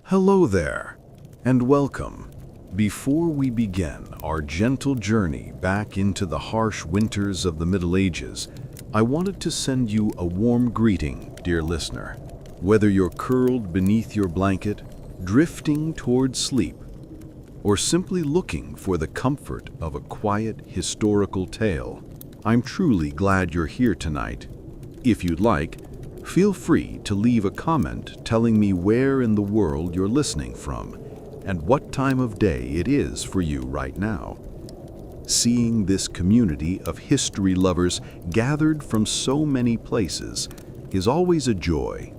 Hello there, and welcome. Before we begin our gentle journey back into the harsh winters of the Middle Ages, I wanted to send you a warm greeting, dear listener. Whether you're curled beneath your blanket, drifting towards sleep, or simply looking for the comfort of a quiet historical tale, I'm truly glad you're here tonight. If you'd like, feel free to leave a comment telling me where in the world you're listening from and what time of day it is for you right now. Seeing this community of history lovers gathered from so many places is always a joy.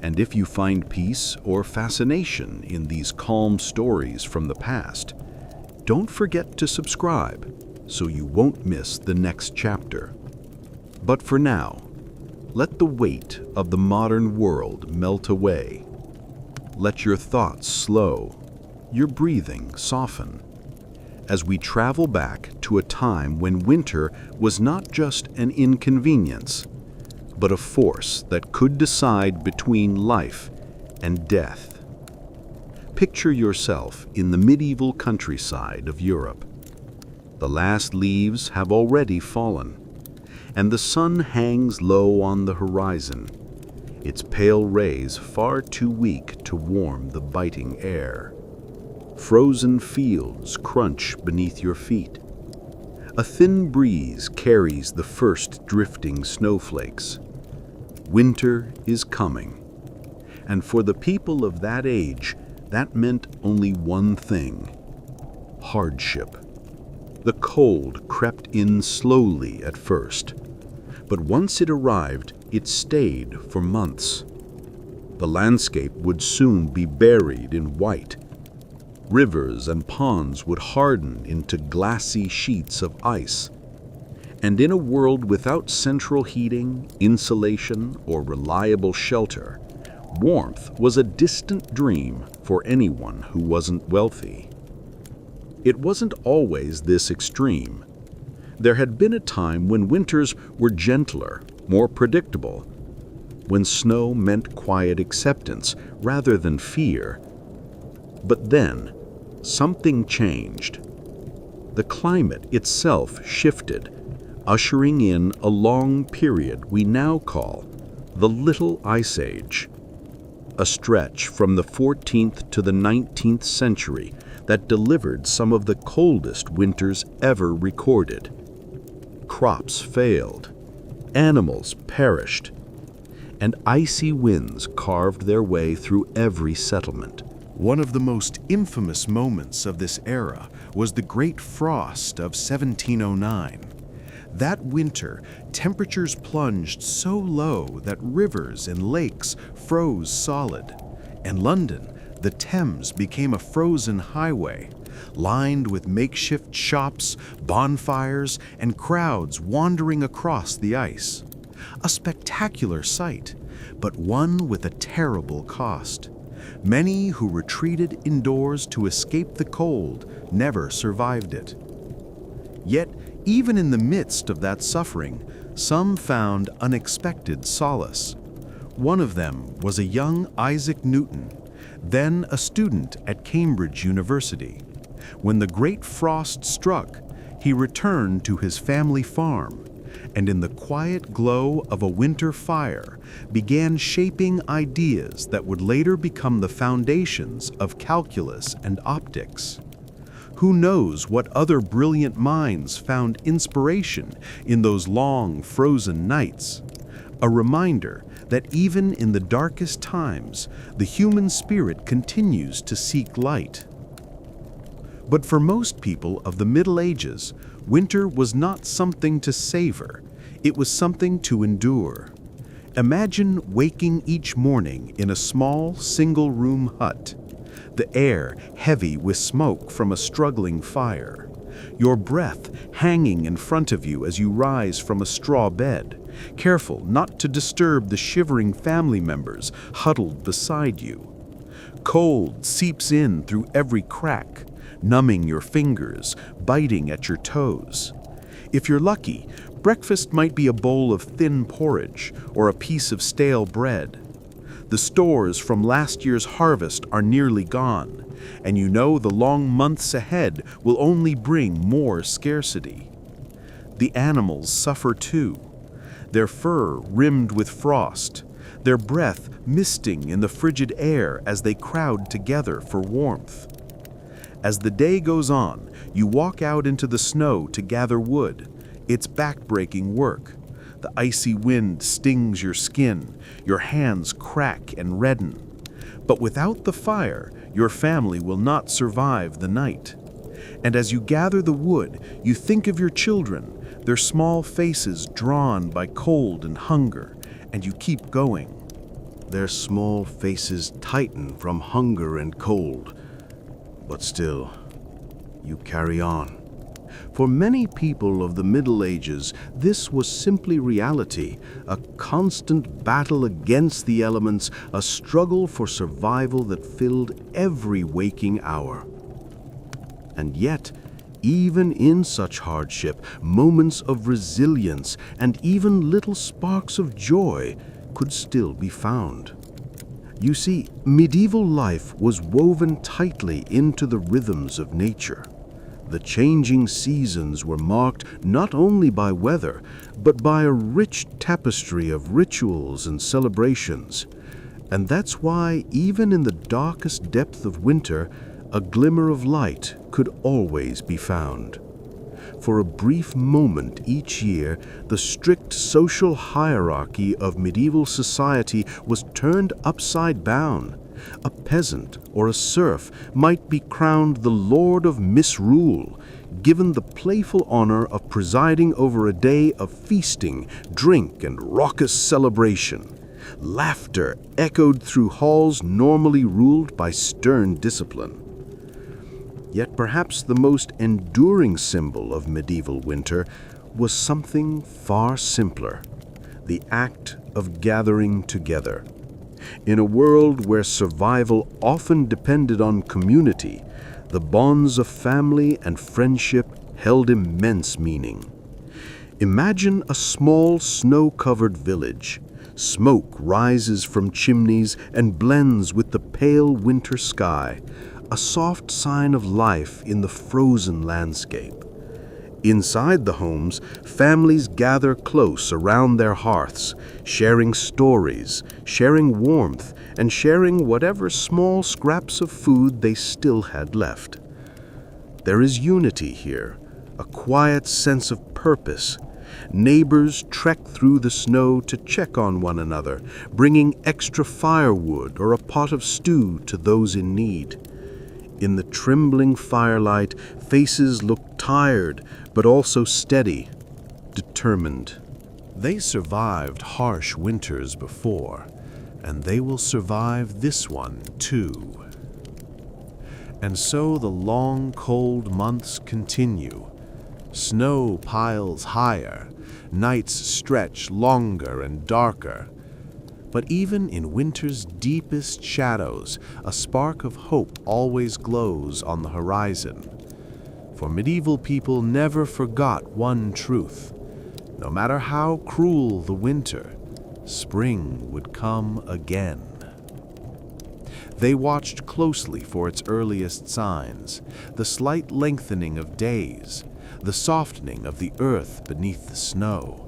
And if you find peace or fascination in these calm stories from the past, don't forget to subscribe so you won't miss the next chapter. But for now, let the weight of the modern world melt away. Let your thoughts slow, your breathing soften, as we travel back to a time when winter was not just an inconvenience, but a force that could decide between life and death. Picture yourself in the medieval countryside of Europe. The last leaves have already fallen, and the sun hangs low on the horizon, its pale rays far too weak to warm the biting air. Frozen fields crunch beneath your feet. A thin breeze carries the first drifting snowflakes. Winter is coming, and for the people of that age, that meant only one thing: hardship. The cold crept in slowly at first, but once it arrived, it stayed for months. The landscape would soon be buried in white. Rivers and ponds would harden into glassy sheets of ice. And in a world without central heating, insulation, or reliable shelter, warmth was a distant dream for anyone who wasn't wealthy. It wasn't always this extreme. There had been a time when winters were gentler, more predictable, when snow meant quiet acceptance rather than fear. But then, something changed. The climate itself shifted, ushering in a long period we now call the Little Ice Age, a stretch from the 14th to the 19th century that delivered some of the coldest winters ever recorded. Crops failed, animals perished, and icy winds carved their way through every settlement. One of the most infamous moments of this era was the Great Frost of 1709. That winter, temperatures plunged so low that rivers and lakes froze solid. In London, the Thames became a frozen highway, lined with makeshift shops, bonfires, and crowds wandering across the ice. A spectacular sight, but one with a terrible cost. Many who retreated indoors to escape the cold never survived it. Yet, even in the midst of that suffering, some found unexpected solace. One of them was a young Isaac Newton, then a student at Cambridge University. When the Great Frost struck, he returned to his family farm, and in the quiet glow of a winter fire, began shaping ideas that would later become the foundations of calculus and optics. Who knows what other brilliant minds found inspiration in those long, frozen nights? A reminder that even in the darkest times, the human spirit continues to seek light. But for most people of the Middle Ages, winter was not something to savor, it was something to endure. Imagine waking each morning in a small, single-room hut, the air heavy with smoke from a struggling fire, your breath hanging in front of you as you rise from a straw bed, careful not to disturb the shivering family members huddled beside you. Cold seeps in through every crack, numbing your fingers, biting at your toes. If you're lucky, breakfast might be a bowl of thin porridge or a piece of stale bread. The stores from last year's harvest are nearly gone, and you know the long months ahead will only bring more scarcity. The animals suffer too, their fur rimmed with frost, their breath misting in the frigid air as they crowd together for warmth. As the day goes on, you walk out into the snow to gather wood. It's back-breaking work. The icy wind stings your skin, your hands crack and redden. But without the fire, your family will not survive the night. And as you gather the wood, you think of your children, their small faces drawn by cold and hunger, and you keep going. Their small faces tighten from hunger and cold, but still, you carry on. For many people of the Middle Ages, this was simply reality, a constant battle against the elements, a struggle for survival that filled every waking hour. And yet, even in such hardship, moments of resilience and even little sparks of joy could still be found. You see, medieval life was woven tightly into the rhythms of nature. The changing seasons were marked not only by weather, but by a rich tapestry of rituals and celebrations. And that's why, even in the darkest depth of winter, a glimmer of light could always be found. For a brief moment each year, the strict social hierarchy of medieval society was turned upside down. A peasant or a serf might be crowned the lord of misrule, given the playful honor of presiding over a day of feasting, drink, and raucous celebration. Laughter echoed through halls normally ruled by stern discipline. Yet perhaps the most enduring symbol of medieval winter was something far simpler: the act of gathering together. In a world where survival often depended on community, the bonds of family and friendship held immense meaning. Imagine a small snow-covered village. Smoke rises from chimneys and blends with the pale winter sky, a soft sign of life in the frozen landscape. Inside the homes, families gather close around their hearths, sharing stories, sharing warmth, and sharing whatever small scraps of food they still had left. There is unity here, a quiet sense of purpose. Neighbors trek through the snow to check on one another, bringing extra firewood or a pot of stew to those in need. In the trembling firelight, faces look tired, but also steady, determined. They survived harsh winters before, and they will survive this one too. And so the long, cold months continue. Snow piles higher, nights stretch longer and darker. But even in winter's deepest shadows, a spark of hope always glows on the horizon. For medieval people never forgot one truth: no matter how cruel the winter, spring would come again. They watched closely for its earliest signs: the slight lengthening of days, the softening of the earth beneath the snow.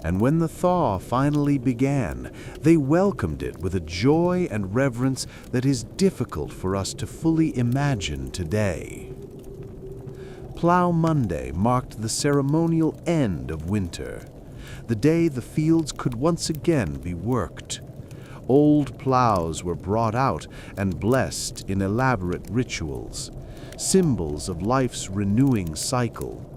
And when the thaw finally began, they welcomed it with a joy and reverence that is difficult for us to fully imagine today. Plough Monday marked the ceremonial end of winter, the day the fields could once again be worked. Old ploughs were brought out and blessed in elaborate rituals, symbols of life's renewing cycle.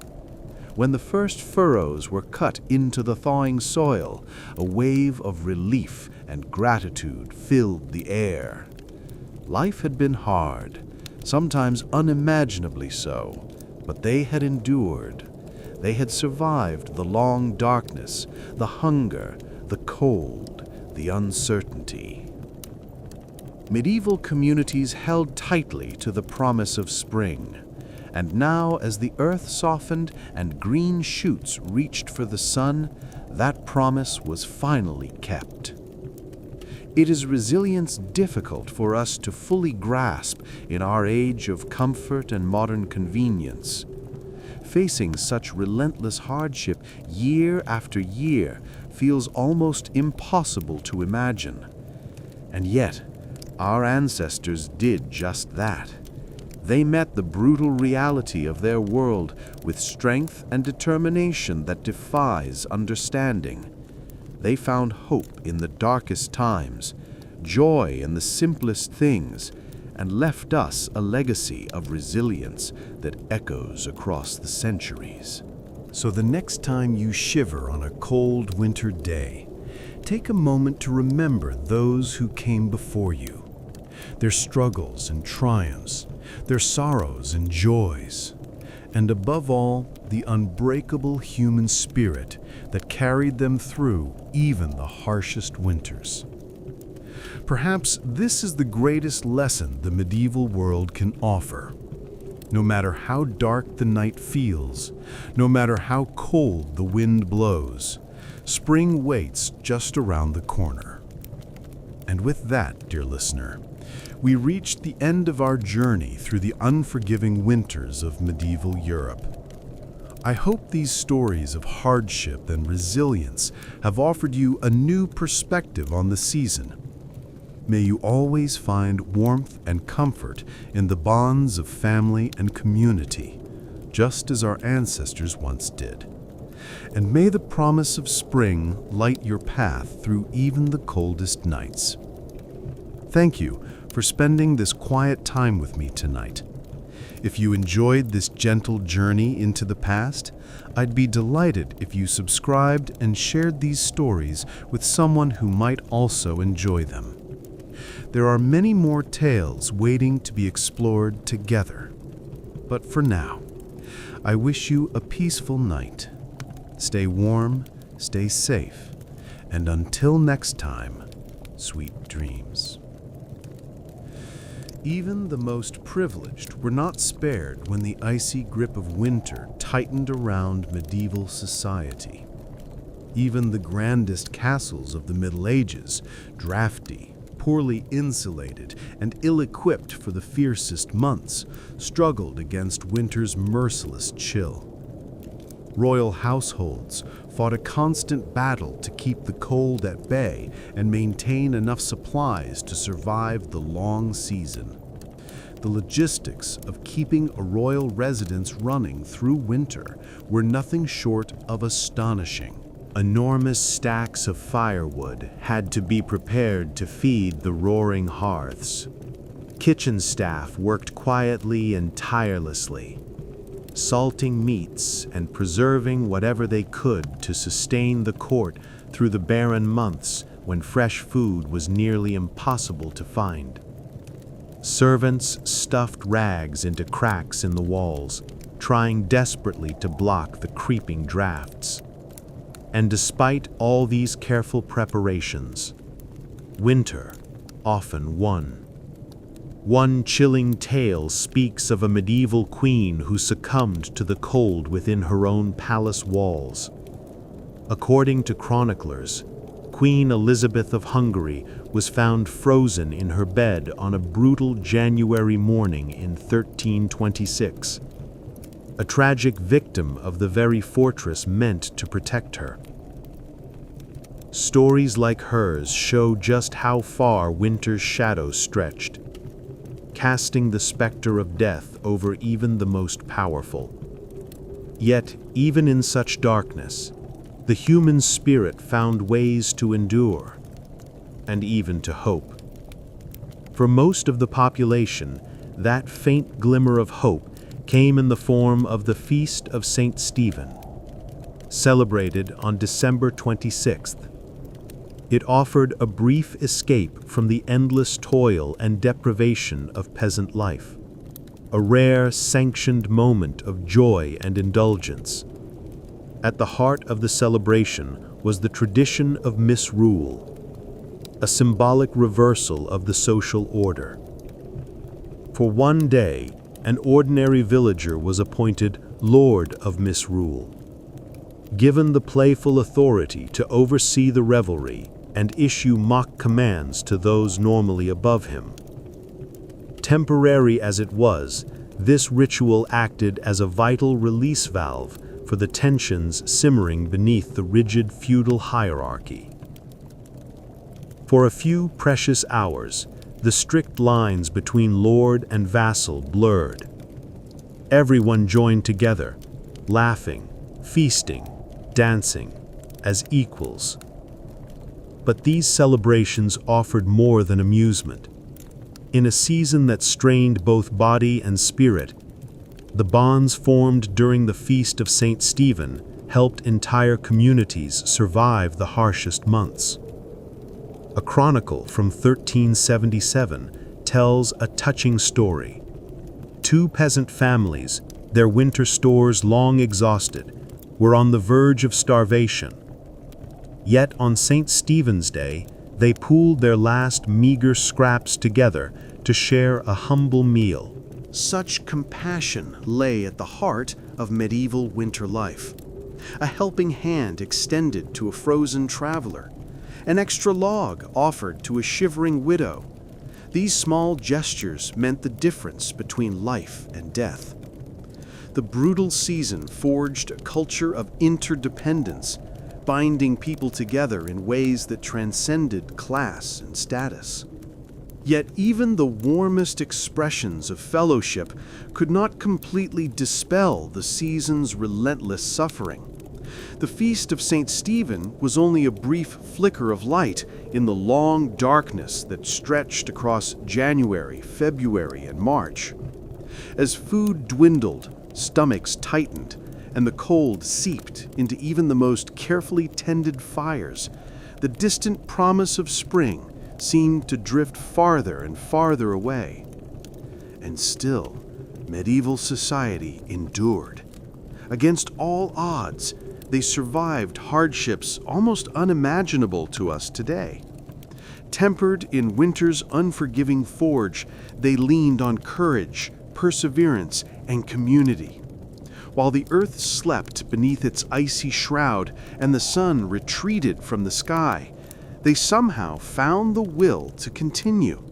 When the first furrows were cut into the thawing soil, a wave of relief and gratitude filled the air. Life had been hard, sometimes unimaginably so, but they had endured. They had survived the long darkness, the hunger, the cold, the uncertainty. Medieval communities held tightly to the promise of spring. And now, as the earth softened and green shoots reached for the sun, that promise was finally kept. It is resilience difficult for us to fully grasp in our age of comfort and modern convenience. Facing such relentless hardship year after year feels almost impossible to imagine. And yet, our ancestors did just that. They met the brutal reality of their world with strength and determination that defies understanding. They found hope in the darkest times, joy in the simplest things, and left us a legacy of resilience that echoes across the centuries. So the next time you shiver on a cold winter day, take a moment to remember those who came before you, their struggles and triumphs, their sorrows and joys, and above all, the unbreakable human spirit that carried them through even the harshest winters. Perhaps this is the greatest lesson the medieval world can offer. No matter how dark the night feels, no matter how cold the wind blows, spring waits just around the corner. And with that, dear listener, we reached the end of our journey through the unforgiving winters of medieval Europe. I hope these stories of hardship and resilience have offered you a new perspective on the season. May you always find warmth and comfort in the bonds of family and community, just as our ancestors once did. And may the promise of spring light your path through even the coldest nights. Thank you for spending this quiet time with me tonight. If you enjoyed this gentle journey into the past, I'd be delighted if you subscribed and shared these stories with someone who might also enjoy them. There are many more tales waiting to be explored together. But for now, I wish you a peaceful night. Stay warm, stay safe, and until next time, sweet dreams. Even the most privileged were not spared when the icy grip of winter tightened around medieval society. Even the grandest castles of the Middle Ages, drafty, poorly insulated, and ill-equipped for the fiercest months, struggled against winter's merciless chill. Royal households fought a constant battle to keep the cold at bay and maintain enough supplies to survive the long season. The logistics of keeping a royal residence running through winter were nothing short of astonishing. Enormous stacks of firewood had to be prepared to feed the roaring hearths. Kitchen staff worked quietly and tirelessly, salting meats and preserving whatever they could to sustain the court through the barren months when fresh food was nearly impossible to find. Servants stuffed rags into cracks in the walls, trying desperately to block the creeping drafts. And despite all these careful preparations, winter often won. One chilling tale speaks of a medieval queen who succumbed to the cold within her own palace walls. According to chroniclers, Queen Elizabeth of Hungary was found frozen in her bed on a brutal January morning in 1326, a tragic victim of the very fortress meant to protect her. Stories like hers show just how far winter's shadow stretched, casting the specter of death over even the most powerful. Yet, even in such darkness, the human spirit found ways to endure, and even to hope. For most of the population, that faint glimmer of hope came in the form of the Feast of St. Stephen, celebrated on December 26th. It offered a brief escape from the endless toil and deprivation of peasant life, a rare, sanctioned moment of joy and indulgence. At the heart of the celebration was the tradition of misrule, a symbolic reversal of the social order. For one day, an ordinary villager was appointed Lord of Misrule, given the playful authority to oversee the revelry and issue mock commands to those normally above him. Temporary as it was, this ritual acted as a vital release valve for the tensions simmering beneath the rigid feudal hierarchy. For a few precious hours, the strict lines between lord and vassal blurred. Everyone joined together, laughing, feasting, dancing, as equals. But these celebrations offered more than amusement. In a season that strained both body and spirit, the bonds formed during the feast of St. Stephen helped entire communities survive the harshest months. A chronicle from 1377 tells a touching story. Two peasant families, their winter stores long exhausted, were on the verge of starvation. Yet on St. Stephen's Day, they pooled their last meager scraps together to share a humble meal. Such compassion lay at the heart of medieval winter life. A helping hand extended to a frozen traveler, an extra log offered to a shivering widow. These small gestures meant the difference between life and death. The brutal season forged a culture of interdependence, binding people together in ways that transcended class and status. Yet even the warmest expressions of fellowship could not completely dispel the season's relentless suffering. The feast of St. Stephen was only a brief flicker of light in the long darkness that stretched across January, February, and March. As food dwindled, stomachs tightened, and the cold seeped into even the most carefully tended fires, the distant promise of spring seemed to drift farther and farther away. And still, medieval society endured. Against all odds, they survived hardships almost unimaginable to us today. Tempered in winter's unforgiving forge, they leaned on courage, perseverance, and community. While the earth slept beneath its icy shroud and the sun retreated from the sky, they somehow found the will to continue.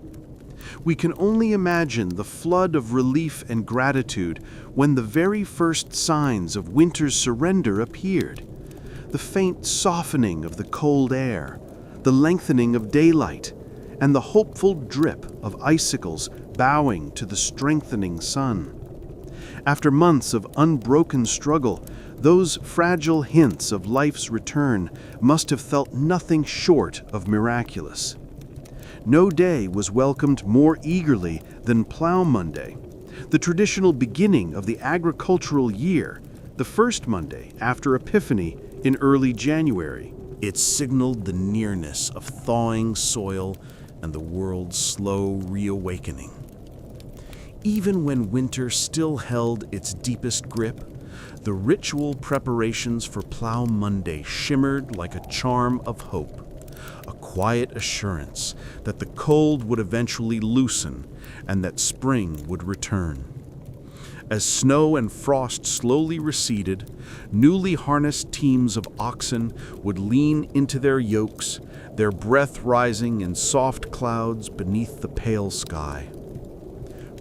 We can only imagine the flood of relief and gratitude when the very first signs of winter's surrender appeared. The faint softening of the cold air, the lengthening of daylight, and the hopeful drip of icicles bowing to the strengthening sun. After months of unbroken struggle, those fragile hints of life's return must have felt nothing short of miraculous. No day was welcomed more eagerly than Plough Monday, the traditional beginning of the agricultural year, the first Monday after Epiphany in early January. It signaled the nearness of thawing soil and the world's slow reawakening. Even when winter still held its deepest grip, the ritual preparations for Plough Monday shimmered like a charm of hope, a quiet assurance that the cold would eventually loosen and that spring would return. As snow and frost slowly receded, newly harnessed teams of oxen would lean into their yokes, their breath rising in soft clouds beneath the pale sky.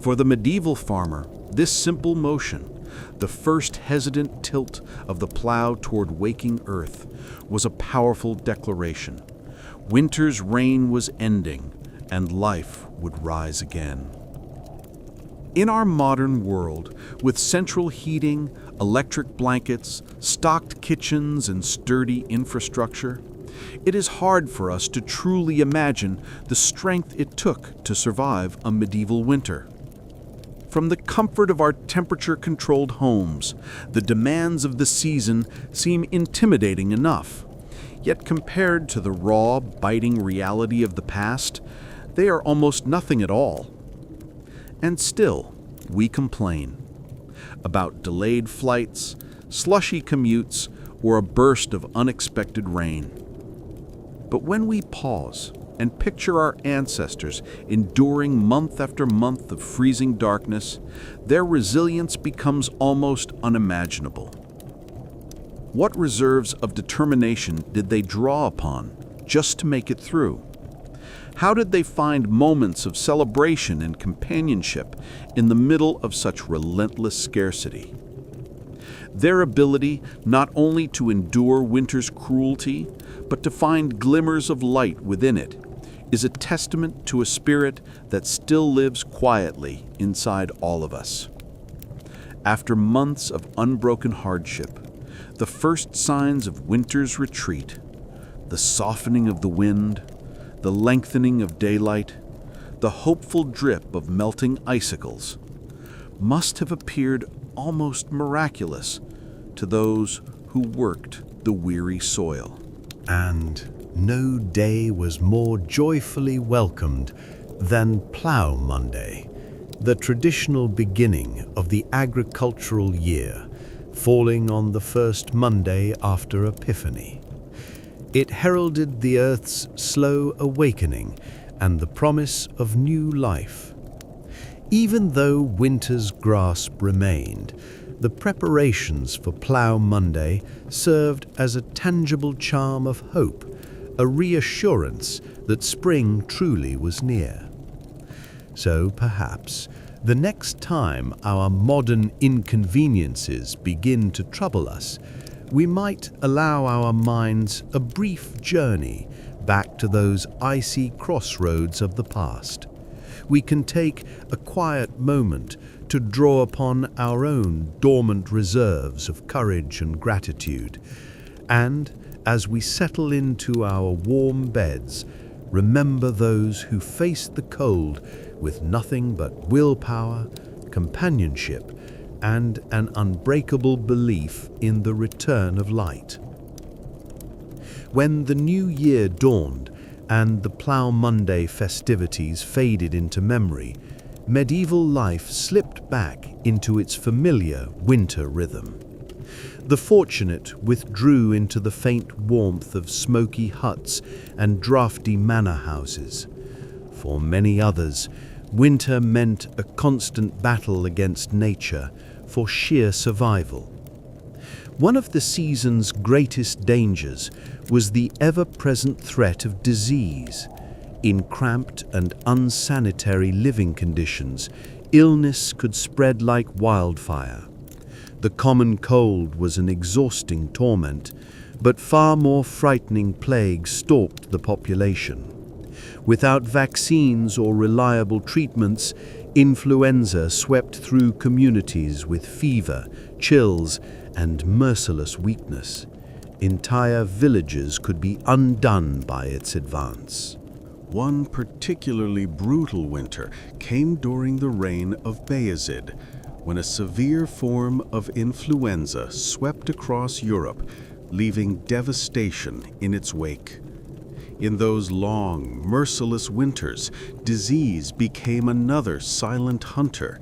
For the medieval farmer, this simple motion, the first hesitant tilt of the plow toward waking earth, was a powerful declaration. Winter's reign was ending, and life would rise again. In our modern world, with central heating, electric blankets, stocked kitchens, and sturdy infrastructure, it is hard for us to truly imagine the strength it took to survive a medieval winter. From the comfort of our temperature-controlled homes, the demands of the season seem intimidating enough. Yet compared to the raw, biting reality of the past, they are almost nothing at all. And still, we complain about delayed flights, slushy commutes, or a burst of unexpected rain. But when we pause and picture our ancestors enduring month after month of freezing darkness, their resilience becomes almost unimaginable. What reserves of determination did they draw upon? just to make it through? How did they find moments of celebration and companionship in the middle of such relentless scarcity? Their ability not only to endure winter's cruelty, but to find glimmers of light within it, is a testament to a spirit that still lives quietly inside all of us. After months of unbroken hardship, the first signs of winter's retreat, the softening of the wind, the lengthening of daylight, the hopeful drip of melting icicles, must have appeared almost miraculous to those who worked the weary soil. And no day was more joyfully welcomed than Plough Monday, the traditional beginning of the agricultural year, falling on the first Monday after Epiphany. It heralded the earth's slow awakening and the promise of new life. Even though winter's grasp remained, the preparations for Plough Monday served as a tangible charm of hope, a reassurance that spring truly was near. So perhaps the next time our modern inconveniences begin to trouble us, we might allow our minds a brief journey back to those icy crossroads of the past. We can take a quiet moment to draw upon our own dormant reserves of courage and gratitude, and as we settle into our warm beds, remember those who faced the cold with nothing but willpower, companionship, and an unbreakable belief in the return of light. When the new year dawned and the Plough Monday festivities faded into memory, medieval life slipped back into its familiar winter rhythm. The fortunate withdrew into the faint warmth of smoky huts and drafty manor houses. For many others, winter meant a constant battle against nature for sheer survival. One of the season's greatest dangers was the ever-present threat of disease. In cramped and unsanitary living conditions, illness could spread like wildfire. The common cold was an exhausting torment, but far more frightening plague stalked the population. Without vaccines or reliable treatments, influenza swept through communities with fever, chills, and merciless weakness. Entire villages could be undone by its advance. One particularly brutal winter came during the reign of Bayezid, when a severe form of influenza swept across Europe, leaving devastation in its wake. In those long, merciless winters, disease became another silent hunter,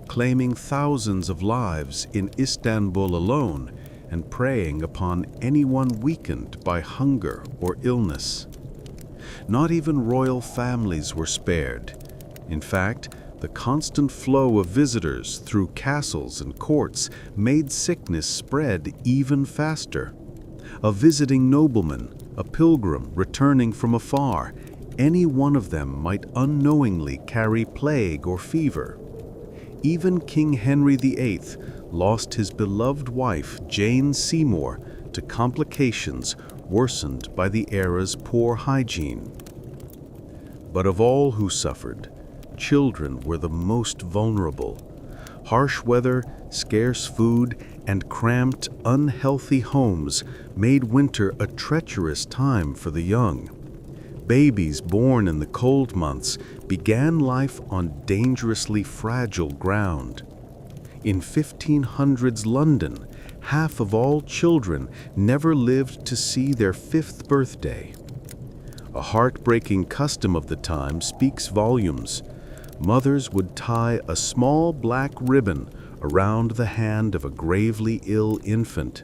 claiming thousands of lives in Istanbul alone and preying upon anyone weakened by hunger or illness. Not even royal families were spared. In fact, the constant flow of visitors through castles and courts made sickness spread even faster. A visiting nobleman, a pilgrim returning from afar, any one of them might unknowingly carry plague or fever. Even King Henry VIII lost his beloved wife, Jane Seymour, to complications worsened by the era's poor hygiene. But of all who suffered, children were the most vulnerable. Harsh weather, scarce food, and cramped, unhealthy homes made winter a treacherous time for the young. Babies born in the cold months began life on dangerously fragile ground. In 1500s London, half of all children never lived to see their 5th birthday. A heartbreaking custom of the time speaks volumes. Mothers would tie a small black ribbon around the hand of a gravely ill infant,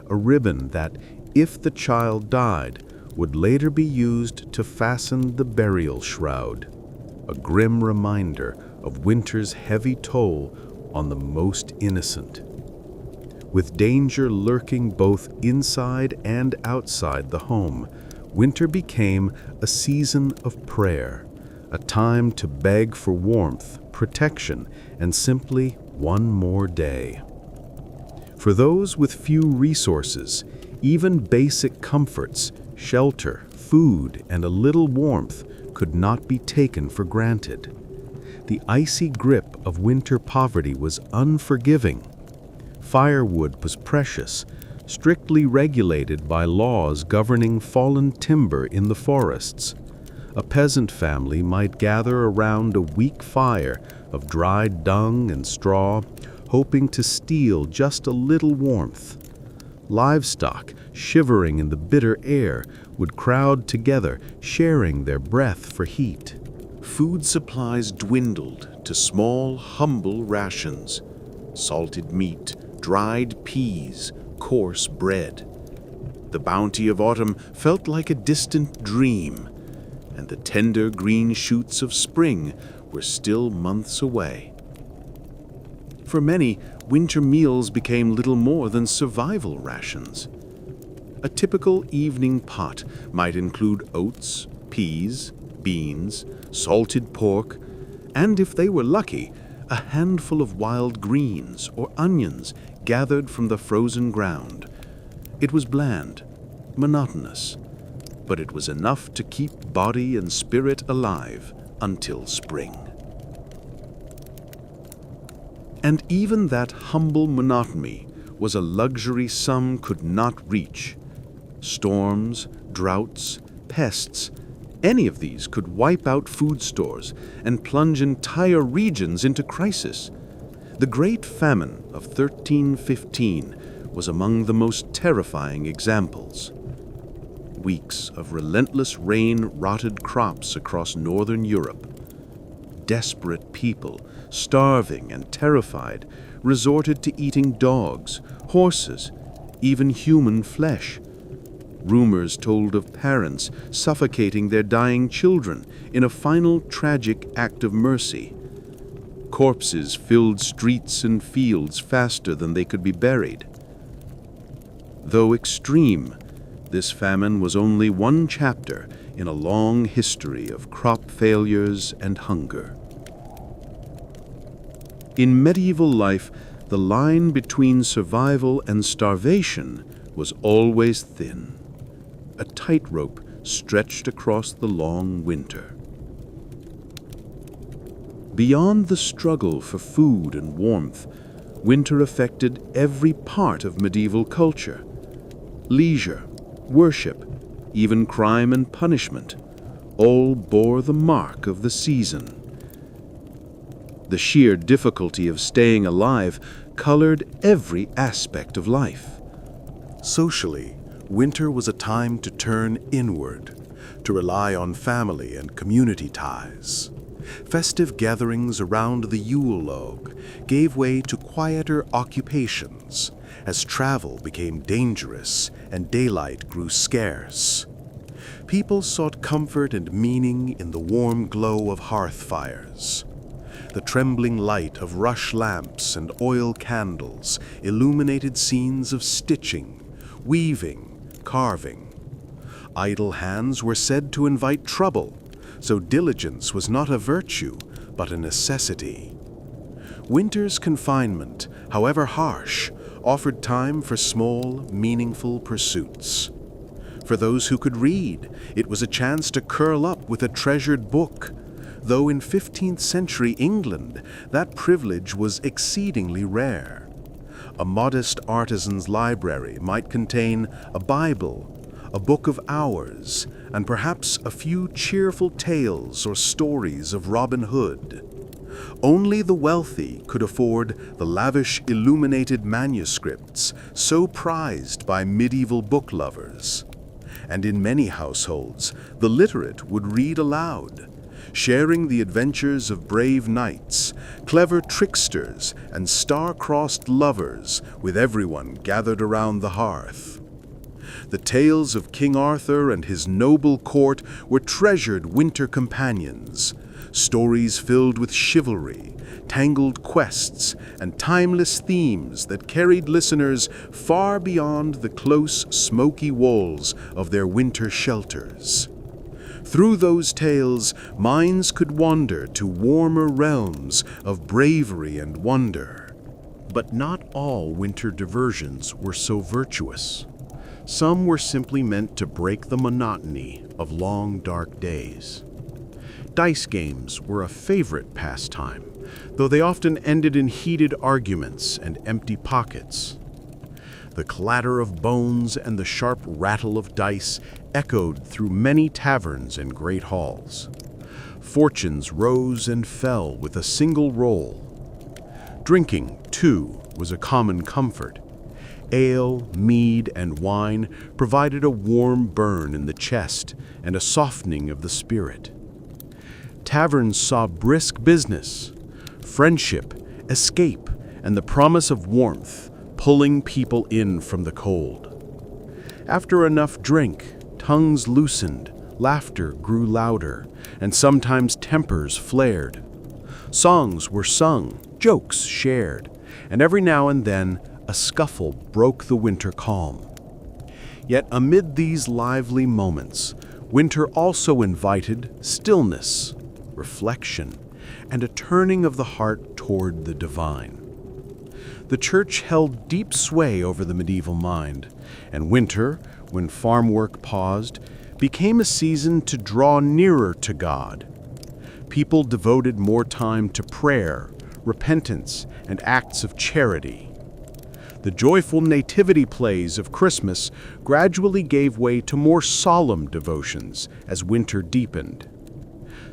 a ribbon that, if the child died, would later be used to fasten the burial shroud, a grim reminder of winter's heavy toll on the most innocent. With danger lurking both inside and outside the home, winter became a season of prayer, a time to beg for warmth, protection, and simply one more day. For those with few resources, even basic comforts, shelter, food, and a little warmth could not be taken for granted. The icy grip of winter poverty was unforgiving. Firewood was precious, strictly regulated by laws governing fallen timber in the forests. A peasant family might gather around a weak fire of dried dung and straw, hoping to steal just a little warmth. Livestock, shivering in the bitter air, would crowd together, sharing their breath for heat. Food supplies dwindled to small, humble rations: salted meat, dried peas, coarse bread. The bounty of autumn felt like a distant dream, and the tender green shoots of spring were still months away. For many, winter meals became little more than survival rations. A typical evening pot might include oats, peas, beans, salted pork, and if they were lucky, a handful of wild greens or onions gathered from the frozen ground. It was bland, monotonous, but it was enough to keep body and spirit alive until spring. And even that humble monotony was a luxury some could not reach. Storms, droughts, pests, any of these could wipe out food stores and plunge entire regions into crisis. The Great Famine of 1315 was among the most terrifying examples. Weeks of relentless rain rotted crops across northern Europe. Desperate people, starving and terrified, resorted to eating dogs, horses, even human flesh. Rumors told of parents suffocating their dying children in a final tragic act of mercy. Corpses filled streets and fields faster than they could be buried. Though extreme, this famine was only one chapter in a long history of crop failures and hunger. In medieval life, the line between survival and starvation was always thin, a tightrope stretched across the long winter. Beyond the struggle for food and warmth, winter affected every part of medieval culture. Leisure, worship, even crime and punishment, all bore the mark of the season. The sheer difficulty of staying alive colored every aspect of life. Socially, winter was a time to turn inward, to rely on family and community ties. Festive gatherings around the Yule log gave way to quieter occupations as travel became dangerous and daylight grew scarce. People sought comfort and meaning in the warm glow of hearth fires. The trembling light of rush lamps and oil candles illuminated scenes of stitching, weaving, carving. Idle hands were said to invite trouble, so diligence was not a virtue, but a necessity. Winter's confinement, however harsh, offered time for small, meaningful pursuits. For those who could read, it was a chance to curl up with a treasured book, though in 15th century England, that privilege was exceedingly rare. A modest artisan's library might contain a Bible, a book of hours, and perhaps a few cheerful tales or stories of Robin Hood. Only the wealthy could afford the lavish illuminated manuscripts so prized by medieval book lovers. And in many households, the literate would read aloud, sharing the adventures of brave knights, clever tricksters, and star-crossed lovers with everyone gathered around the hearth. The tales of King Arthur and his noble court were treasured winter companions, stories filled with chivalry, tangled quests, and timeless themes that carried listeners far beyond the close, smoky walls of their winter shelters. Through those tales, minds could wander to warmer realms of bravery and wonder. But not all winter diversions were so virtuous. Some were simply meant to break the monotony of long, dark days. Dice games were a favorite pastime, though they often ended in heated arguments and empty pockets. The clatter of bones and the sharp rattle of dice echoed through many taverns and great halls. Fortunes rose and fell with a single roll. Drinking, too, was a common comfort. Ale, mead, and wine provided a warm burn in the chest and a softening of the spirit. Taverns saw brisk business, friendship, escape, and the promise of warmth, pulling people in from the cold. After enough drink, tongues loosened, laughter grew louder, and sometimes tempers flared. Songs were sung, jokes shared, and every now and then a scuffle broke the winter calm. Yet amid these lively moments, winter also invited stillness, reflection, and a turning of the heart toward the divine. The church held deep sway over the medieval mind, and winter, when farm work paused, became a season to draw nearer to God. People devoted more time to prayer, repentance, and acts of charity. The joyful nativity plays of Christmas gradually gave way to more solemn devotions as winter deepened.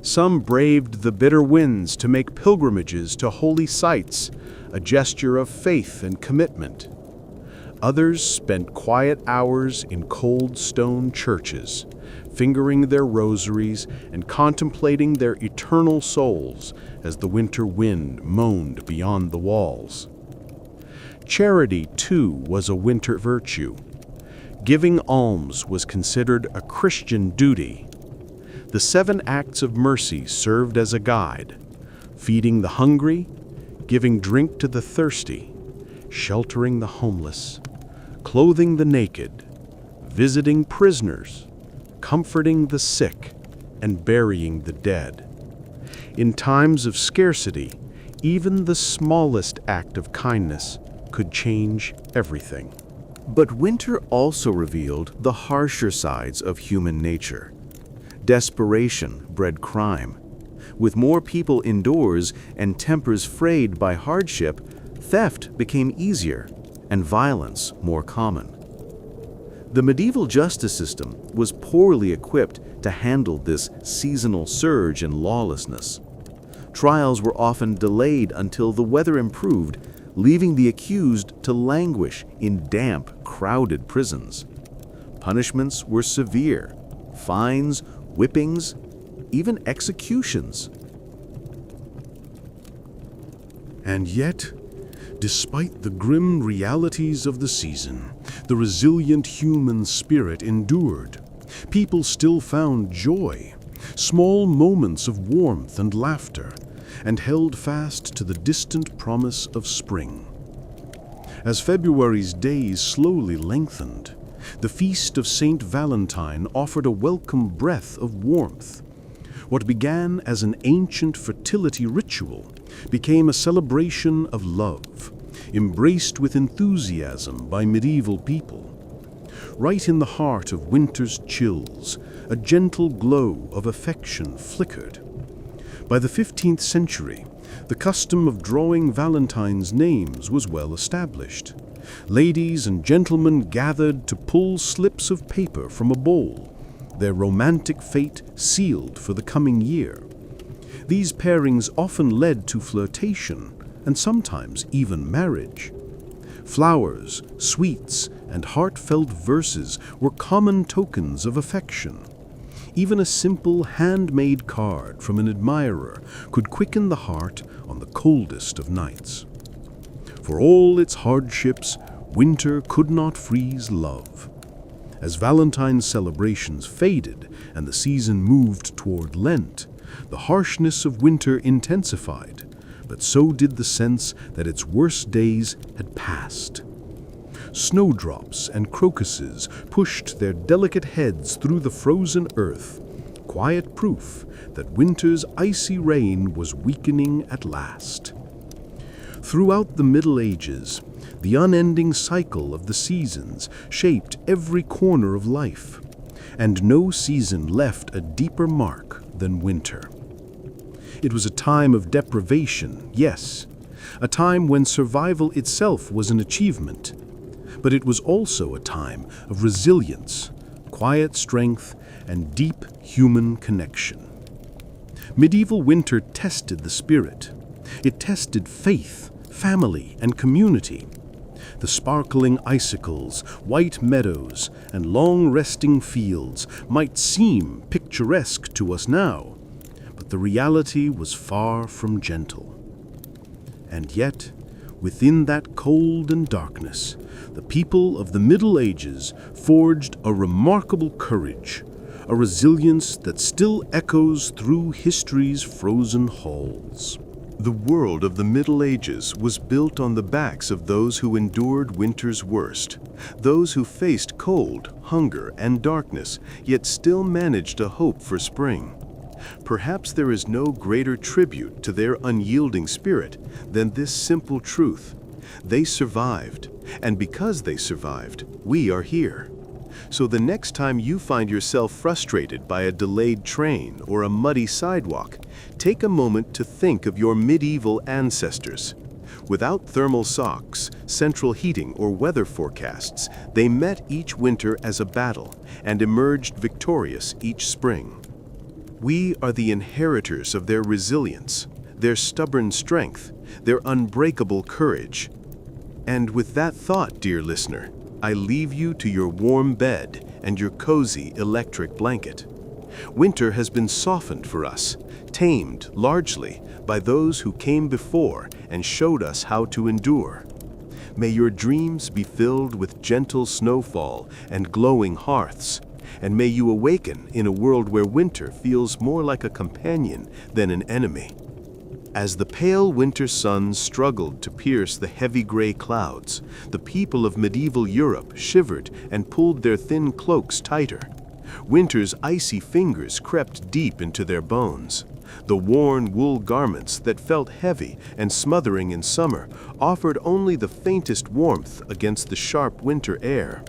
Some braved the bitter winds to make pilgrimages to holy sites, a gesture of faith and commitment. Others spent quiet hours in cold stone churches, fingering their rosaries and contemplating their eternal souls as the winter wind moaned beyond the walls. Charity, too, was a winter virtue. Giving alms was considered a Christian duty. The 7 acts of mercy served as a guide: feeding the hungry, giving drink to the thirsty, sheltering the homeless, clothing the naked, visiting prisoners, comforting the sick, and burying the dead. In times of scarcity, even the smallest act of kindness could change everything. But winter also revealed the harsher sides of human nature. Desperation bred crime. With more people indoors and tempers frayed by hardship, theft became easier and violence more common. The medieval justice system was poorly equipped to handle this seasonal surge in lawlessness. Trials were often delayed until the weather improved, leaving the accused to languish in damp, crowded prisons. Punishments were severe: fines, whippings, even executions. And yet, despite the grim realities of the season, the resilient human spirit endured. People still found joy, small moments of warmth and laughter, and held fast to the distant promise of spring. As February's days slowly lengthened, the feast of Saint Valentine offered a welcome breath of warmth. What began as an ancient fertility ritual became a celebration of love, embraced with enthusiasm by medieval people. Right in the heart of winter's chills, a gentle glow of affection flickered. By the 15th century, the custom of drawing Valentine's names was well established. Ladies and gentlemen gathered to pull slips of paper from a bowl, their romantic fate sealed for the coming year. These pairings often led to flirtation and sometimes even marriage. Flowers, sweets, and heartfelt verses were common tokens of affection. Even a simple handmade card from an admirer could quicken the heart on the coldest of nights. For all its hardships, winter could not freeze love. As Valentine's celebrations faded and the season moved toward Lent, the harshness of winter intensified, but so did the sense that its worst days had passed. Snowdrops and crocuses pushed their delicate heads through the frozen earth, quiet proof that winter's icy reign was weakening at last. Throughout the Middle Ages, the unending cycle of the seasons shaped every corner of life, and no season left a deeper mark than winter. It was a time of deprivation, yes, a time when survival itself was an achievement, but it was also a time of resilience, quiet strength, and deep human connection. Medieval winter tested the spirit. It tested faith, family, and community. The sparkling icicles, white meadows, and long resting fields might seem picturesque to us now, but the reality was far from gentle. And yet, within that cold and darkness, the people of the Middle Ages forged a remarkable courage, a resilience that still echoes through history's frozen halls. The world of the Middle Ages was built on the backs of those who endured winter's worst, those who faced cold, hunger, and darkness, yet still managed to hope for spring. Perhaps there is no greater tribute to their unyielding spirit than this simple truth. They survived, and because they survived, we are here. So the next time you find yourself frustrated by a delayed train or a muddy sidewalk, take a moment to think of your medieval ancestors. Without thermal socks, central heating, or weather forecasts, they met each winter as a battle and emerged victorious each spring. We are the inheritors of their resilience, their stubborn strength, their unbreakable courage. And with that thought, dear listener, I leave you to your warm bed and your cozy electric blanket. Winter has been softened for us, tamed largely by those who came before and showed us how to endure. May your dreams be filled with gentle snowfall and glowing hearths, and may you awaken in a world where winter feels more like a companion than an enemy. As the pale winter sun struggled to pierce the heavy gray clouds, the people of medieval Europe shivered and pulled their thin cloaks tighter. Winter's icy fingers crept deep into their bones. The worn wool garments that felt heavy and smothering in summer offered only the faintest warmth against the sharp winter air.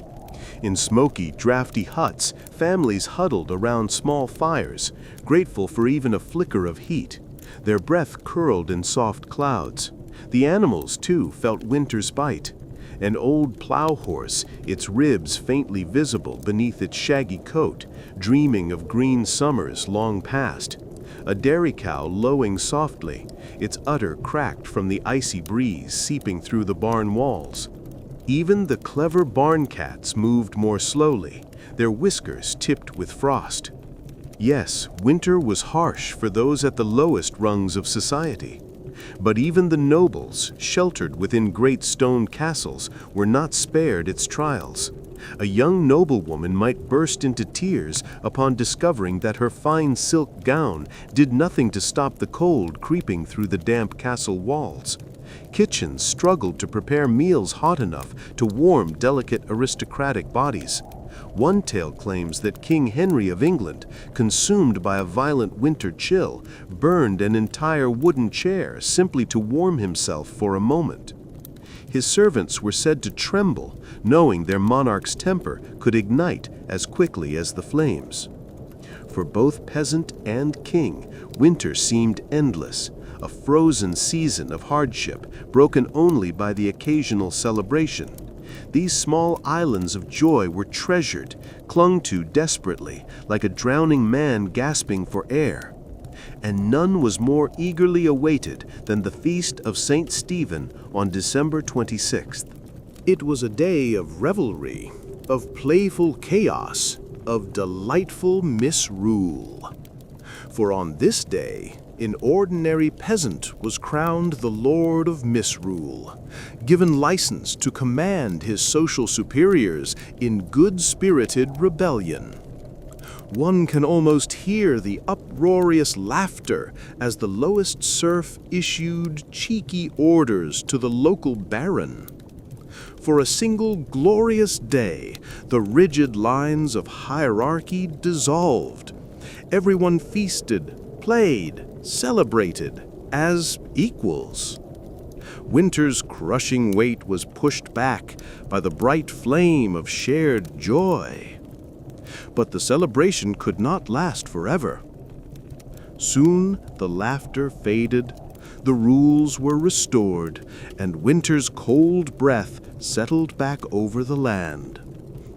In smoky, drafty huts, families huddled around small fires, grateful for even a flicker of heat. Their breath curled in soft clouds. The animals, too, felt winter's bite. An old plow horse, its ribs faintly visible beneath its shaggy coat, dreaming of green summers long past. A dairy cow lowing softly, its udder cracked from the icy breeze seeping through the barn walls. Even the clever barn cats moved more slowly, their whiskers tipped with frost. Yes, winter was harsh for those at the lowest rungs of society. But even the nobles, sheltered within great stone castles, were not spared its trials. A young noblewoman might burst into tears upon discovering that her fine silk gown did nothing to stop the cold creeping through the damp castle walls. Kitchens struggled to prepare meals hot enough to warm delicate aristocratic bodies. One tale claims that King Henry of England, consumed by a violent winter chill, burned an entire wooden chair simply to warm himself for a moment. His servants were said to tremble, knowing their monarch's temper could ignite as quickly as the flames. For both peasant and king, winter seemed endless, a frozen season of hardship, broken only by the occasional celebration. These small islands of joy were treasured, clung to desperately, like a drowning man gasping for air. And none was more eagerly awaited than the feast of St. Stephen on December 26th. It was a day of revelry, of playful chaos, of delightful misrule. For on this day, an ordinary peasant was crowned the Lord of Misrule, given license to command his social superiors in good-spirited rebellion. One can almost hear the uproarious laughter as the lowest serf issued cheeky orders to the local baron. For a single glorious day, the rigid lines of hierarchy dissolved. Everyone feasted, played, celebrated as equals. Winter's crushing weight was pushed back by the bright flame of shared joy. But the celebration could not last forever. Soon the laughter faded, the rules were restored, and winter's cold breath settled back over the land.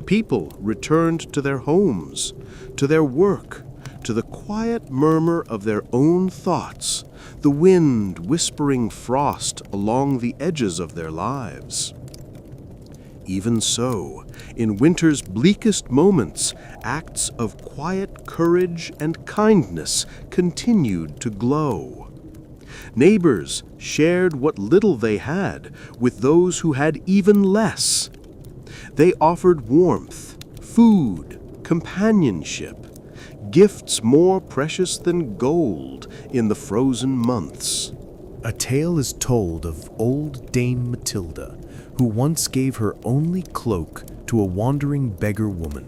People returned to their homes, to their work, to the quiet murmur of their own thoughts, the wind whispering frost along the edges of their lives. Even so, in winter's bleakest moments, acts of quiet courage and kindness continued to glow. Neighbors shared what little they had with those who had even less. They offered warmth, food, companionship, gifts more precious than gold in the frozen months. A tale is told of old Dame Matilda, who once gave her only cloak to a wandering beggar woman.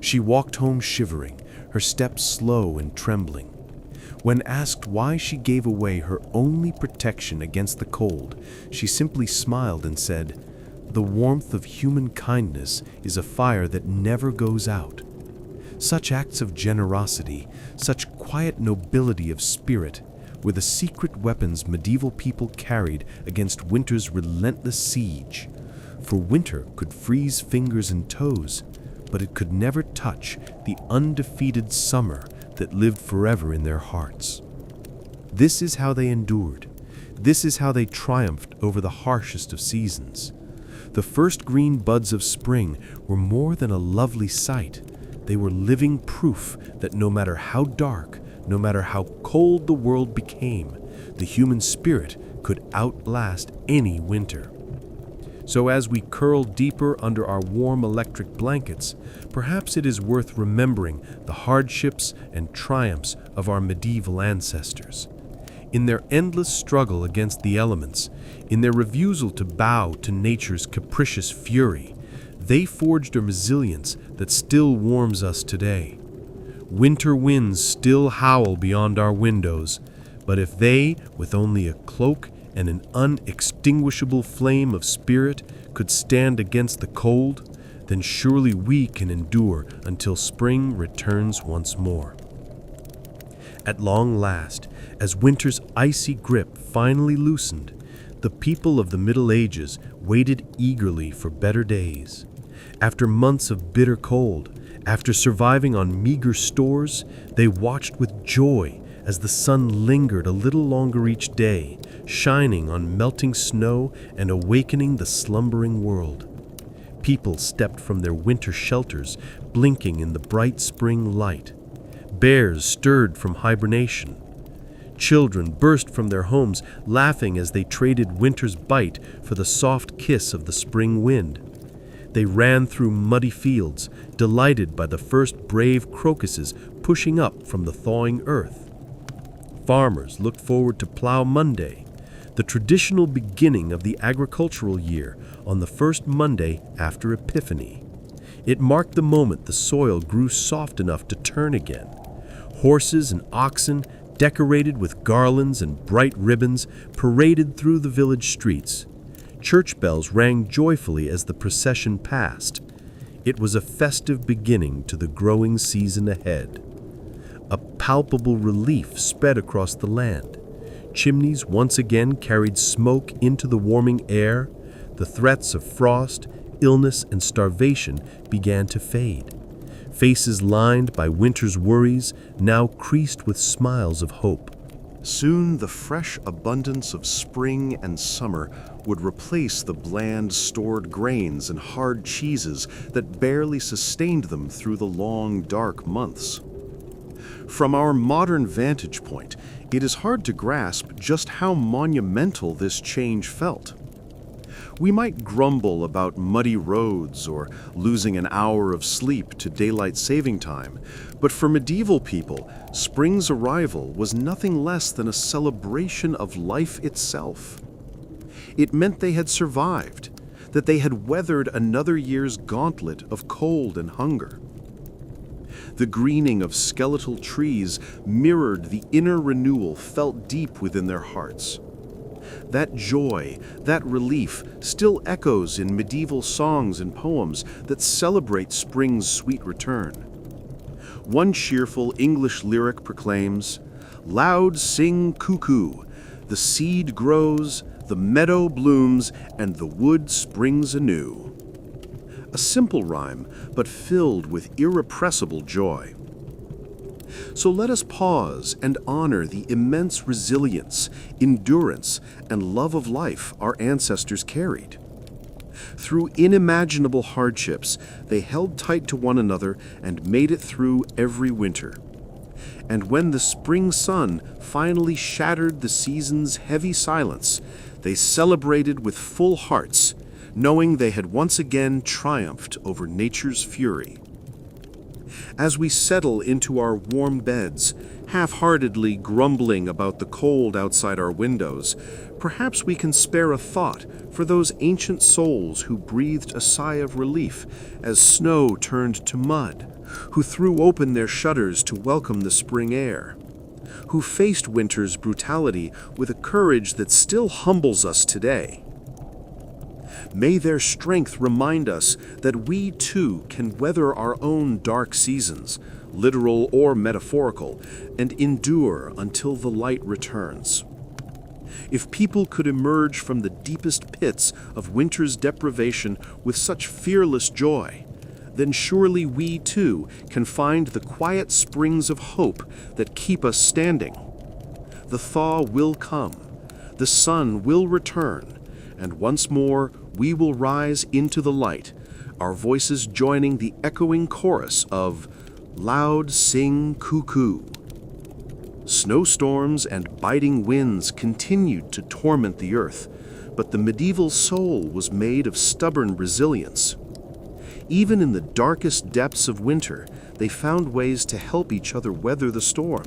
She walked home shivering, her steps slow and trembling. When asked why she gave away her only protection against the cold, she simply smiled and said, "The warmth of human kindness is a fire that never goes out." Such acts of generosity, such quiet nobility of spirit, were the secret weapons medieval people carried against winter's relentless siege. For winter could freeze fingers and toes, but it could never touch the undefeated summer that lived forever in their hearts. This is how they endured. This is how they triumphed over the harshest of seasons. The first green buds of spring were more than a lovely sight. They were living proof that no matter how dark, no matter how cold the world became, the human spirit could outlast any winter. So as we curl deeper under our warm electric blankets, perhaps it is worth remembering the hardships and triumphs of our medieval ancestors. In their endless struggle against the elements, in their refusal to bow to nature's capricious fury, they forged a resilience that still warms us today. Winter winds still howl beyond our windows, but if they, with only a cloak and an unextinguishable flame of spirit, could stand against the cold, then surely we can endure until spring returns once more. At long last, as winter's icy grip finally loosened, the people of the Middle Ages waited eagerly for better days. After months of bitter cold, after surviving on meager stores, they watched with joy as the sun lingered a little longer each day, shining on melting snow and awakening the slumbering world. People stepped from their winter shelters, blinking in the bright spring light. Bears stirred from hibernation. Children burst from their homes, laughing as they traded winter's bite for the soft kiss of the spring wind. They ran through muddy fields, delighted by the first brave crocuses pushing up from the thawing earth. Farmers looked forward to Plough Monday, the traditional beginning of the agricultural year on the first Monday after Epiphany. It marked the moment the soil grew soft enough to turn again. Horses and oxen, decorated with garlands and bright ribbons, paraded through the village streets. Church bells rang joyfully as the procession passed. It was a festive beginning to the growing season ahead. A palpable relief spread across the land. Chimneys once again carried smoke into the warming air. The threats of frost, illness, and starvation began to fade. Faces lined by winter's worries now creased with smiles of hope. Soon the fresh abundance of spring and summer would replace the bland stored grains and hard cheeses that barely sustained them through the long, dark months. From our modern vantage point, it is hard to grasp just how monumental this change felt. We might grumble about muddy roads or losing an hour of sleep to daylight saving time, but for medieval people, spring's arrival was nothing less than a celebration of life itself. It meant they had survived, that they had weathered another year's gauntlet of cold and hunger. The greening of skeletal trees mirrored the inner renewal felt deep within their hearts. That joy, that relief, still echoes in medieval songs and poems that celebrate spring's sweet return. One cheerful English lyric proclaims, "Loud sing cuckoo, the seed grows, the meadow blooms, and the wood springs anew." A simple rhyme, but filled with irrepressible joy. So let us pause and honor the immense resilience, endurance, and love of life our ancestors carried. Through unimaginable hardships, they held tight to one another and made it through every winter. And when the spring sun finally shattered the season's heavy silence, they celebrated with full hearts, knowing they had once again triumphed over nature's fury. As we settle into our warm beds, half-heartedly grumbling about the cold outside our windows, perhaps we can spare a thought for those ancient souls who breathed a sigh of relief as snow turned to mud, who threw open their shutters to welcome the spring air, who faced winter's brutality with a courage that still humbles us today. May their strength remind us that we too can weather our own dark seasons, literal or metaphorical, and endure until the light returns. If people could emerge from the deepest pits of winter's deprivation with such fearless joy, then surely we too can find the quiet springs of hope that keep us standing. The thaw will come, the sun will return, and once more we will rise into the light, our voices joining the echoing chorus of "Loud sing cuckoo." Snowstorms and biting winds continued to torment the earth, but the medieval soul was made of stubborn resilience. Even in the darkest depths of winter, they found ways to help each other weather the storm.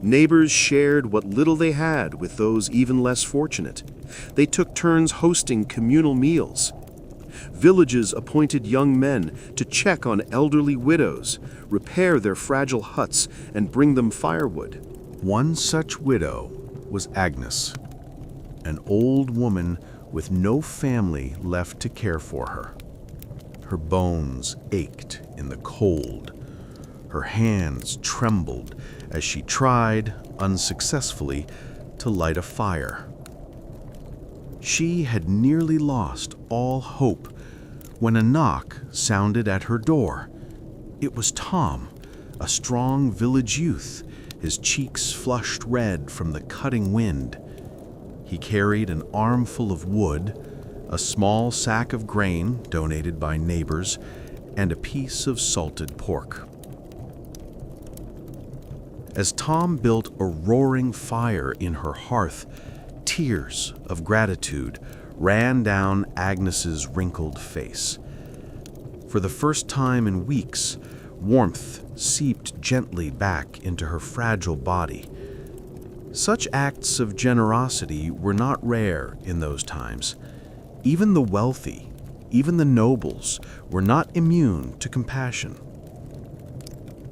Neighbors shared what little they had with those even less fortunate. They took turns hosting communal meals. Villages appointed young men to check on elderly widows, repair their fragile huts, and bring them firewood. One such widow was Agnes, an old woman with no family left to care for her. Her bones ached in the cold. Her hands trembled as she tried, unsuccessfully, to light a fire. She had nearly lost all hope when a knock sounded at her door. It was Tom, a strong village youth, his cheeks flushed red from the cutting wind. He carried an armful of wood, a small sack of grain donated by neighbors, and a piece of salted pork. As Tom built a roaring fire in her hearth, tears of gratitude ran down Agnes's wrinkled face. For the first time in weeks, warmth seeped gently back into her fragile body. Such acts of generosity were not rare in those times. Even the wealthy, even the nobles, were not immune to compassion.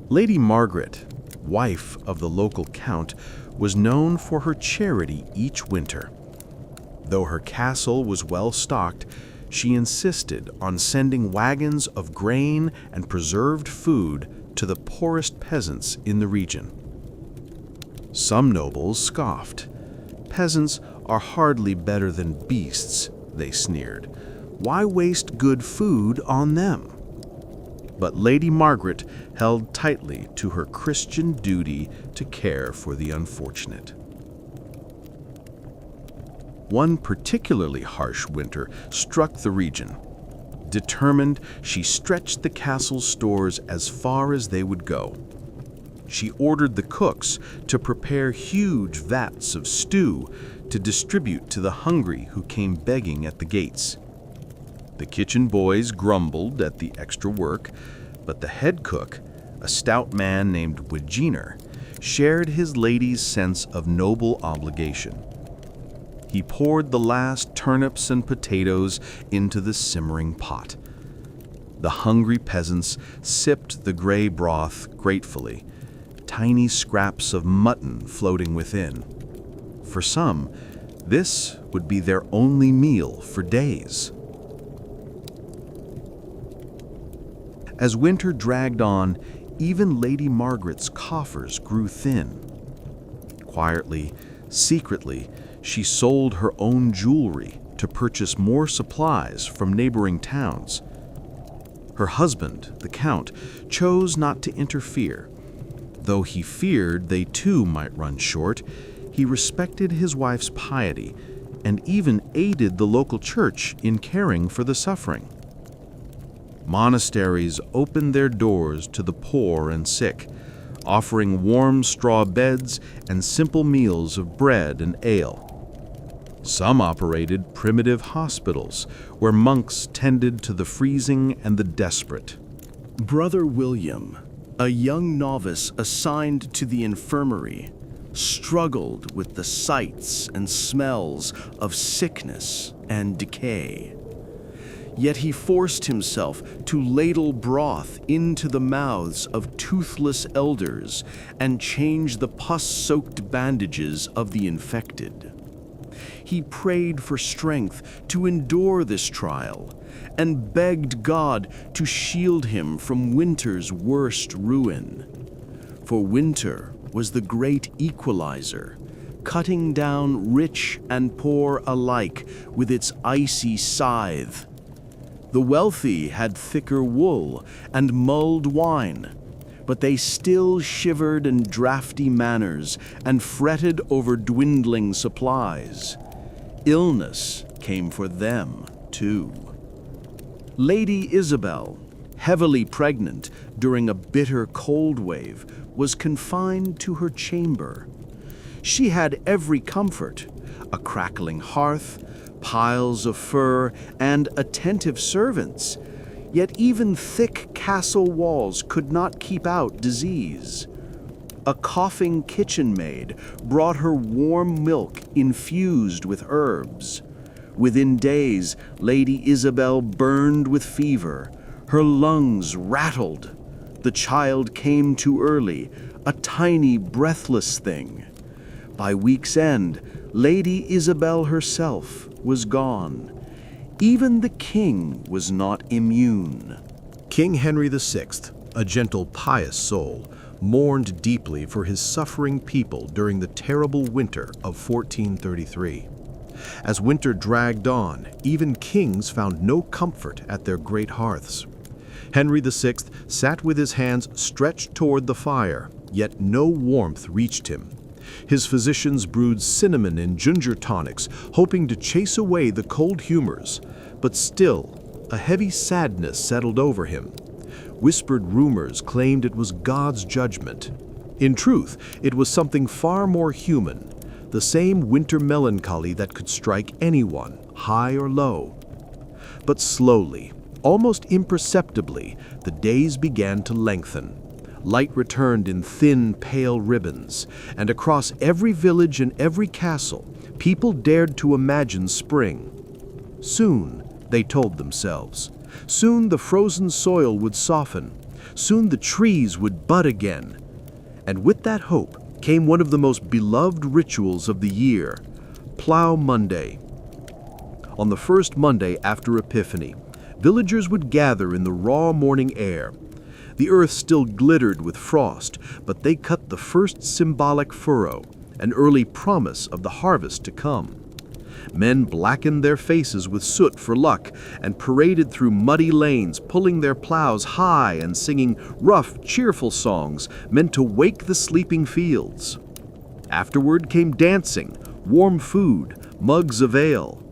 Lady Margaret, wife of the local count, was known for her charity each winter. Though her castle was well stocked, she insisted on sending wagons of grain and preserved food to the poorest peasants in the region. Some nobles scoffed. "Peasants are hardly better than beasts," they sneered. "Why waste good food on them?" But Lady Margaret held tightly to her Christian duty to care for the unfortunate. One particularly harsh winter struck the region. Determined, she stretched the castle's stores as far as they would go. She ordered the cooks to prepare huge vats of stew, to distribute to the hungry who came begging at the gates. The kitchen boys grumbled at the extra work, but the head cook, a stout man named Wiginer, shared his lady's sense of noble obligation. He poured the last turnips and potatoes into the simmering pot. The hungry peasants sipped the gray broth gratefully, tiny scraps of mutton floating within. For some, this would be their only meal for days. As winter dragged on, even Lady Margaret's coffers grew thin. Quietly, secretly, she sold her own jewelry to purchase more supplies from neighboring towns. Her husband, the Count, chose not to interfere. Though he feared they too might run short, he respected his wife's piety and even aided the local church in caring for the suffering. Monasteries opened their doors to the poor and sick, offering warm straw beds and simple meals of bread and ale. Some operated primitive hospitals where monks tended to the freezing and the desperate. Brother William, a young novice assigned to the infirmary, struggled with the sights and smells of sickness and decay. Yet he forced himself to ladle broth into the mouths of toothless elders and change the pus-soaked bandages of the infected. He prayed for strength to endure this trial and begged God to shield him from winter's worst ruin. For winter was the great equalizer, cutting down rich and poor alike with its icy scythe. The wealthy had thicker wool and mulled wine, but they still shivered in draughty manners and fretted over dwindling supplies. Illness came for them, too. Lady Isabel, heavily pregnant during a bitter cold wave, was confined to her chamber. She had every comfort: a crackling hearth, piles of fur, and attentive servants. Yet even thick castle walls could not keep out disease. A coughing kitchen maid brought her warm milk infused with herbs. Within days, Lady Isabel burned with fever. Her lungs rattled. The child came too early, a tiny, breathless thing. By week's end, Lady Isabel herself was gone. Even the king was not immune. King Henry VI, a gentle, pious soul, mourned deeply for his suffering people during the terrible winter of 1433. As winter dragged on, even kings found no comfort at their great hearths. Henry VI sat with his hands stretched toward the fire, yet no warmth reached him. His physicians brewed cinnamon and ginger tonics, hoping to chase away the cold humors, but still, a heavy sadness settled over him. Whispered rumors claimed it was God's judgment. In truth, it was something far more human, the same winter melancholy that could strike anyone, high or low. But slowly, almost imperceptibly, the days began to lengthen. Light returned in thin, pale ribbons, and across every village and every castle, people dared to imagine spring. Soon, they told themselves, soon the frozen soil would soften, soon the trees would bud again. And with that hope came one of the most beloved rituals of the year, Plough Monday. On the first Monday after Epiphany, villagers would gather in the raw morning air. The earth still glittered with frost, but they cut the first symbolic furrow, an early promise of the harvest to come. Men blackened their faces with soot for luck and paraded through muddy lanes, pulling their plows high and singing rough, cheerful songs meant to wake the sleeping fields. Afterward came dancing, warm food, mugs of ale.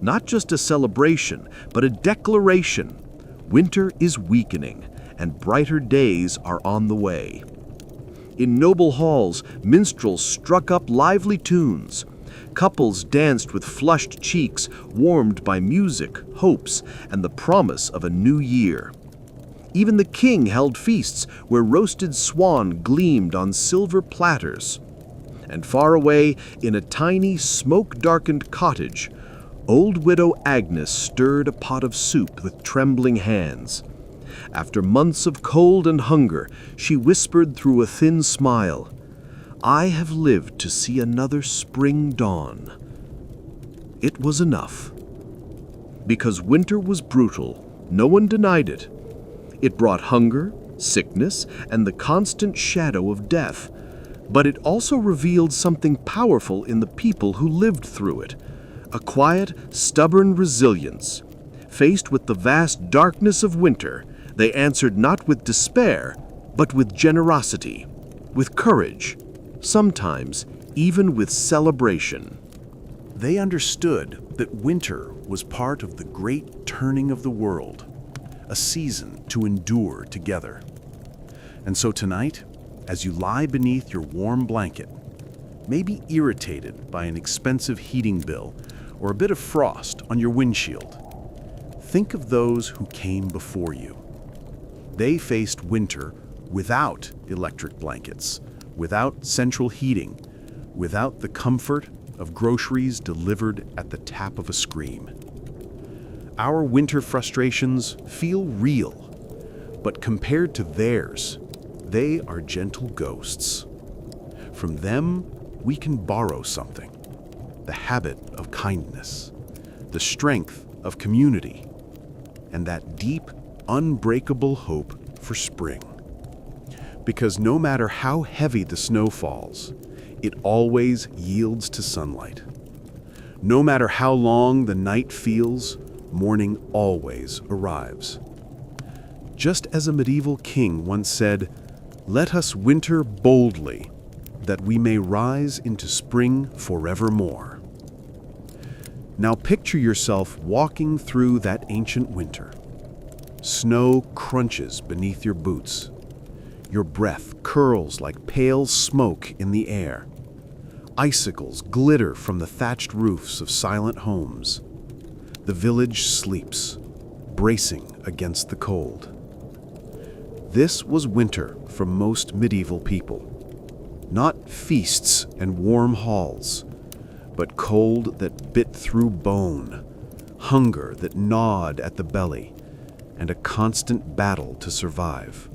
Not just a celebration, but a declaration. Winter is weakening, and brighter days are on the way. In noble halls, minstrels struck up lively tunes. Couples danced with flushed cheeks, warmed by music, hopes, and the promise of a new year. Even the king held feasts where roasted swan gleamed on silver platters. And far away, in a tiny, smoke-darkened cottage, old widow Agnes stirred a pot of soup with trembling hands. After months of cold and hunger, she whispered through a thin smile, "I have lived to see another spring dawn." It was enough. Because winter was brutal, no one denied it. It brought hunger, sickness, and the constant shadow of death. But it also revealed something powerful in the people who lived through it. A quiet, stubborn resilience. Faced with the vast darkness of winter, they answered not with despair, but with generosity, with courage, sometimes even with celebration. They understood that winter was part of the great turning of the world, a season to endure together. And so tonight, as you lie beneath your warm blanket, maybe irritated by an expensive heating bill or a bit of frost on your windshield, think of those who came before you. They faced winter without electric blankets, without central heating, without the comfort of groceries delivered at the tap of a screen. Our winter frustrations feel real, but compared to theirs, they are gentle ghosts. From them, we can borrow something: the habit of kindness, the strength of community, and that deep, unbreakable hope for spring. Because no matter how heavy the snow falls, it always yields to sunlight. No matter how long the night feels, morning always arrives. Just as a medieval king once said, "Let us winter boldly, that we may rise into spring forevermore." Now picture yourself walking through that ancient winter. Snow crunches beneath your boots. Your breath curls like pale smoke in the air. Icicles glitter from the thatched roofs of silent homes. The village sleeps, bracing against the cold. This was winter for most medieval people. Not feasts and warm halls, but cold that bit through bone, hunger that gnawed at the belly, and a constant battle to survive.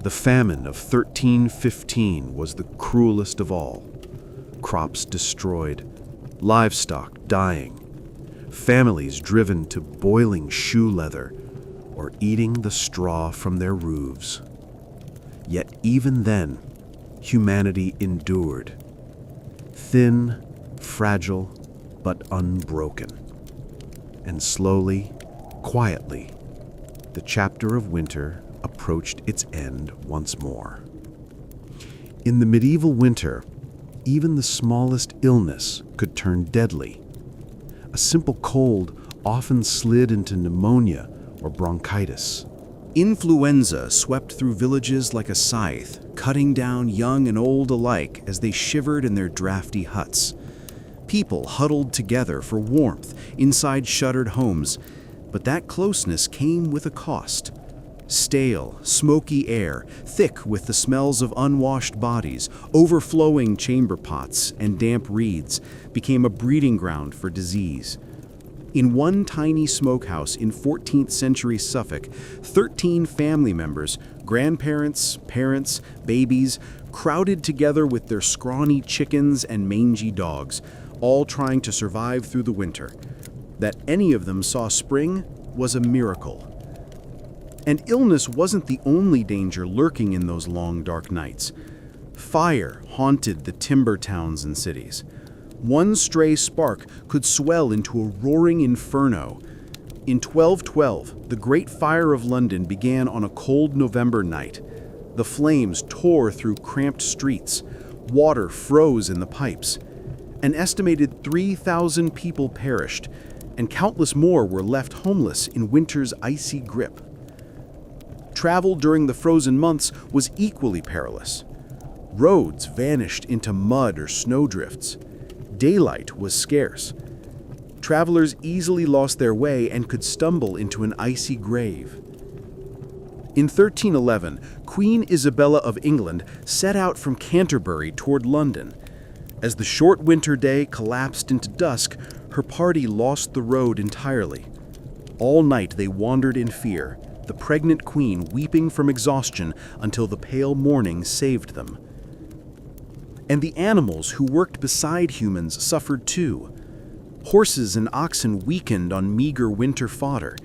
The famine of 1315 was the cruelest of all. Crops destroyed, livestock dying, families driven to boiling shoe leather or eating the straw from their roofs. Yet even then, humanity endured. Thin, fragile, but unbroken. And slowly, quietly, the chapter of winter approached its end once more. In the medieval winter, even the smallest illness could turn deadly. A simple cold often slid into pneumonia or bronchitis. Influenza swept through villages like a scythe, cutting down young and old alike as they shivered in their drafty huts. People huddled together for warmth inside shuttered homes, but that closeness came with a cost. Stale, smoky air, thick with the smells of unwashed bodies, overflowing chamber pots, and damp reeds, became a breeding ground for disease. In one tiny smokehouse in 14th century Suffolk, 13 family members, grandparents, parents, babies, crowded together with their scrawny chickens and mangy dogs, all trying to survive through the winter. That any of them saw spring was a miracle. And illness wasn't the only danger lurking in those long, dark nights. Fire haunted the timber towns and cities. One stray spark could swell into a roaring inferno. In 1212, the Great Fire of London began on a cold November night. The flames tore through cramped streets. Water froze in the pipes. An estimated 3,000 people perished, and countless more were left homeless in winter's icy grip. Travel during the frozen months was equally perilous. Roads vanished into mud or snowdrifts. Daylight was scarce. Travelers easily lost their way and could stumble into an icy grave. In 1311, Queen Isabella of England set out from Canterbury toward London. As the short winter day collapsed into dusk, her party lost the road entirely. All night they wandered in fear, the pregnant queen weeping from exhaustion until the pale morning saved them. And the animals who worked beside humans suffered too. Horses and oxen weakened on meager winter fodder.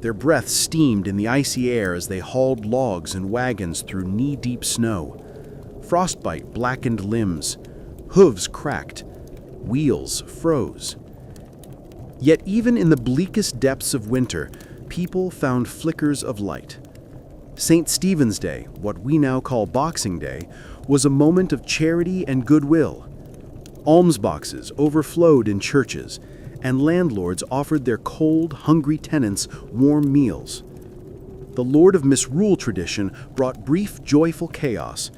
Their breath steamed in the icy air as they hauled logs and wagons through knee-deep snow. Frostbite blackened limbs. Hooves cracked. Wheels froze. Yet even in the bleakest depths of winter, people found flickers of light. St. Stephen's Day, what we now call Boxing Day, was a moment of charity and goodwill. Alms boxes overflowed in churches, and landlords offered their cold, hungry tenants warm meals. The Lord of Misrule tradition brought brief, joyful chaos.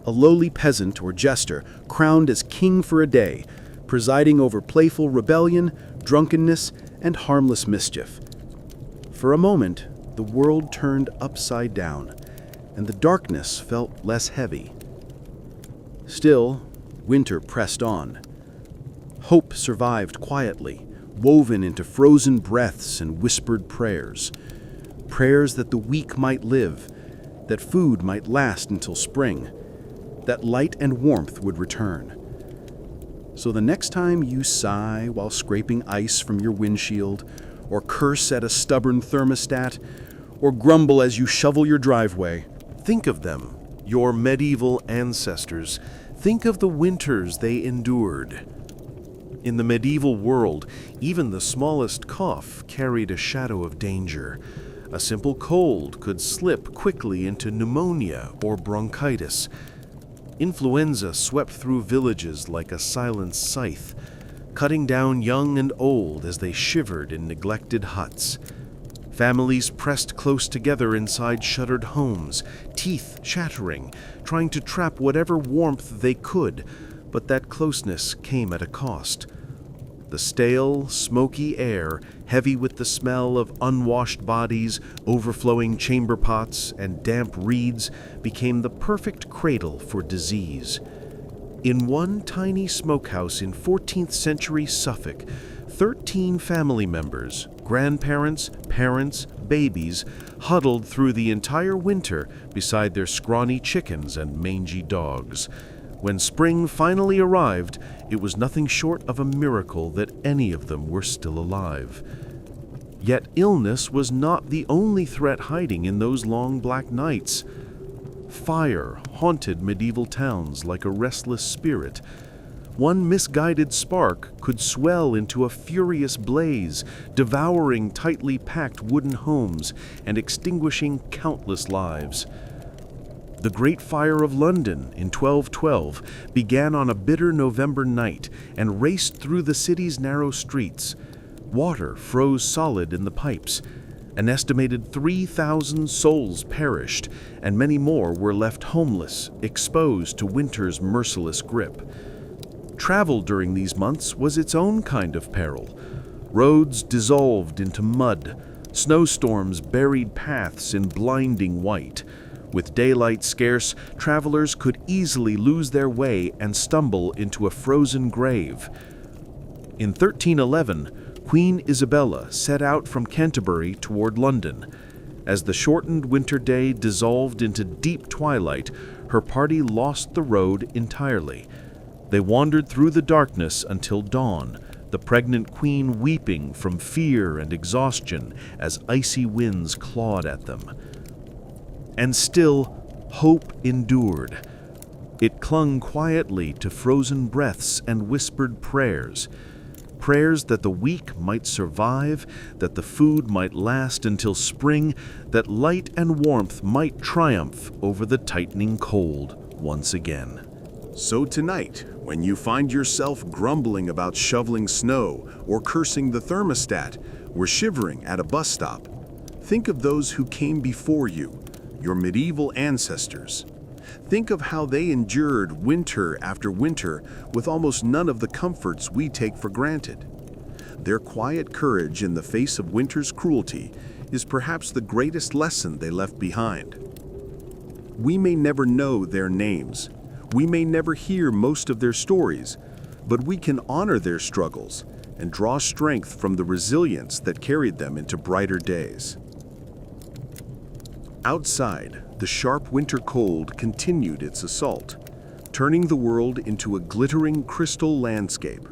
A lowly peasant or jester crowned as king for a day, presiding over playful rebellion, drunkenness, and harmless mischief. For a moment, the world turned upside down, and the darkness felt less heavy. Still, winter pressed on. Hope survived quietly, woven into frozen breaths and whispered prayers. Prayers that the weak might live, that food might last until spring, that light and warmth would return. So the next time you sigh while scraping ice from your windshield, or curse at a stubborn thermostat, or grumble as you shovel your driveway, Think of them, your medieval ancestors. Think of the winters they endured. In the medieval world, even the smallest cough carried a shadow of danger. A simple cold could slip quickly into pneumonia or bronchitis. Influenza swept through villages like a silent scythe, cutting down young and old as they shivered in neglected huts. Families pressed close together inside shuttered homes, teeth chattering, trying to trap whatever warmth they could, but that closeness came at a cost. The stale, smoky air, heavy with the smell of unwashed bodies, overflowing chamber pots, and damp reeds, became the perfect cradle for disease. In one tiny smokehouse in 14th century Suffolk, 13 family members, grandparents, parents, babies, huddled through the entire winter beside their scrawny chickens and mangy dogs. When spring finally arrived, it was nothing short of a miracle that any of them were still alive. Yet illness was not the only threat hiding in those long black nights. Fire haunted medieval towns like a restless spirit. One misguided spark could swell into a furious blaze, devouring tightly packed wooden homes and extinguishing countless lives. The Great Fire of London in 1212 began on a bitter November night and raced through the city's narrow streets. Water froze solid in the pipes. An estimated 3,000 souls perished, and many more were left homeless, exposed to winter's merciless grip. Travel during these months was its own kind of peril. Roads dissolved into mud. Snowstorms buried paths in blinding white. With daylight scarce, travelers could easily lose their way and stumble into a frozen grave. In 1311, Queen Isabella set out from Canterbury toward London. As the shortened winter day dissolved into deep twilight, her party lost the road entirely. They wandered through the darkness until dawn, the pregnant queen weeping from fear and exhaustion as icy winds clawed at them. And still, hope endured. It clung quietly to frozen breaths and whispered prayers. Prayers that the weak might survive, that the food might last until spring, that light and warmth might triumph over the tightening cold once again. So tonight, when you find yourself grumbling about shoveling snow or cursing the thermostat or shivering at a bus stop, think of those who came before you, your medieval ancestors. Think of how they endured winter after winter with almost none of the comforts we take for granted. Their quiet courage in the face of winter's cruelty is perhaps the greatest lesson they left behind. We may never know their names, we may never hear most of their stories, but we can honor their struggles and draw strength from the resilience that carried them into brighter days. Outside, the sharp winter cold continued its assault, turning the world into a glittering crystal landscape.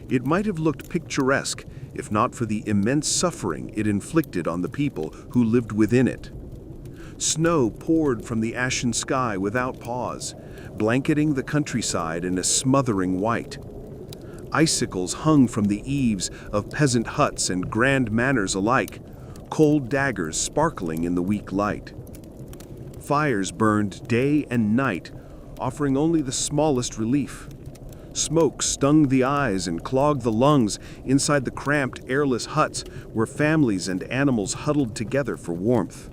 It might have looked picturesque if not for the immense suffering it inflicted on the people who lived within it. Snow poured from the ashen sky without pause, blanketing the countryside in a smothering white. Icicles hung from the eaves of peasant huts and grand manors alike, cold daggers sparkling in the weak light. Fires burned day and night, offering only the smallest relief. Smoke stung the eyes and clogged the lungs inside the cramped, airless huts where families and animals huddled together for warmth.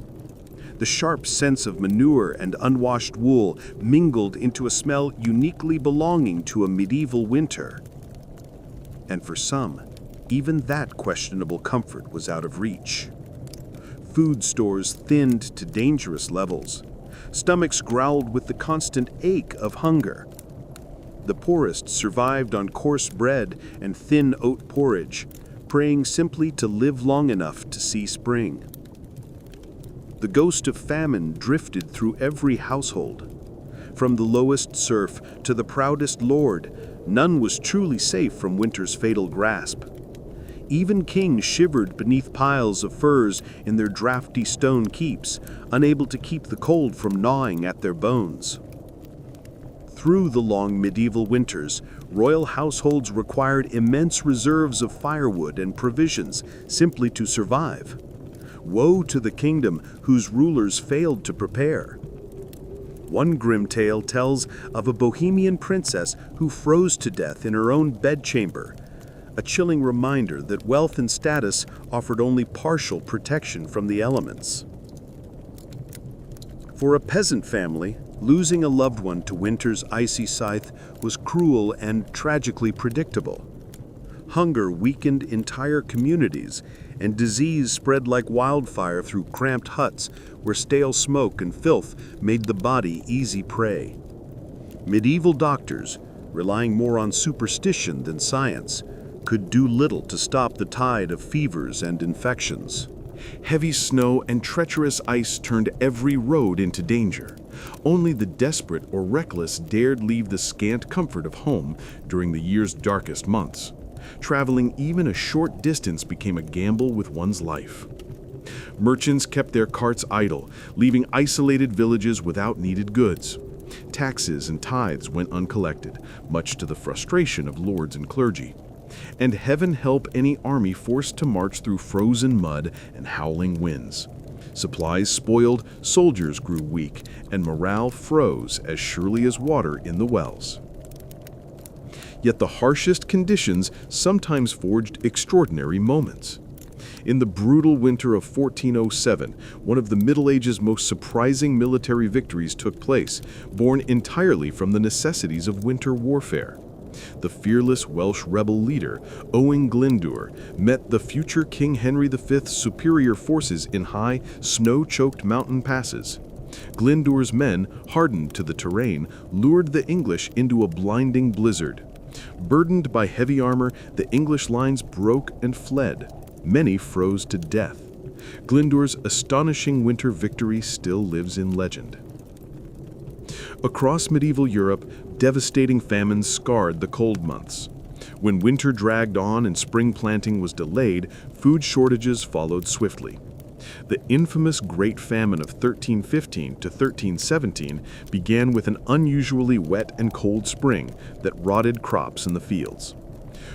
The sharp sense of manure and unwashed wool mingled into a smell uniquely belonging to a medieval winter. And for some, even that questionable comfort was out of reach. Food stores thinned to dangerous levels. Stomachs growled with the constant ache of hunger. The poorest survived on coarse bread and thin oat porridge, praying simply to live long enough to see spring. The ghost of famine drifted through every household. From the lowest serf to the proudest lord, none was truly safe from winter's fatal grasp. Even kings shivered beneath piles of furs in their drafty stone keeps, unable to keep the cold from gnawing at their bones. Through the long medieval winters, royal households required immense reserves of firewood and provisions simply to survive. Woe to the kingdom whose rulers failed to prepare. One grim tale tells of a Bohemian princess who froze to death in her own bedchamber, a chilling reminder that wealth and status offered only partial protection from the elements. For a peasant family, losing a loved one to winter's icy scythe was cruel and tragically predictable. Hunger weakened entire communities, and disease spread like wildfire through cramped huts where stale smoke and filth made the body easy prey. Medieval doctors, relying more on superstition than science, could do little to stop the tide of fevers and infections. Heavy snow and treacherous ice turned every road into danger. Only the desperate or reckless dared leave the scant comfort of home during the year's darkest months. Traveling even a short distance became a gamble with one's life. Merchants kept their carts idle, leaving isolated villages without needed goods. Taxes and tithes went uncollected, much to the frustration of lords and clergy. And heaven help any army forced to march through frozen mud and howling winds. Supplies spoiled, soldiers grew weak, and morale froze as surely as water in the wells. Yet the harshest conditions sometimes forged extraordinary moments. In the brutal winter of 1407, one of the Middle Ages' most surprising military victories took place, born entirely from the necessities of winter warfare. The fearless Welsh rebel leader, Owain Glyndwr, met the future King Henry V's superior forces in high, snow-choked mountain passes. Glyndwr's men, hardened to the terrain, lured the English into a blinding blizzard. Burdened by heavy armor, the English lines broke and fled. Many froze to death. Glyndwr's astonishing winter victory still lives in legend. Across medieval Europe, devastating famines scarred the cold months. When winter dragged on and spring planting was delayed, food shortages followed swiftly. The infamous Great Famine of 1315 to 1317 began with an unusually wet and cold spring that rotted crops in the fields.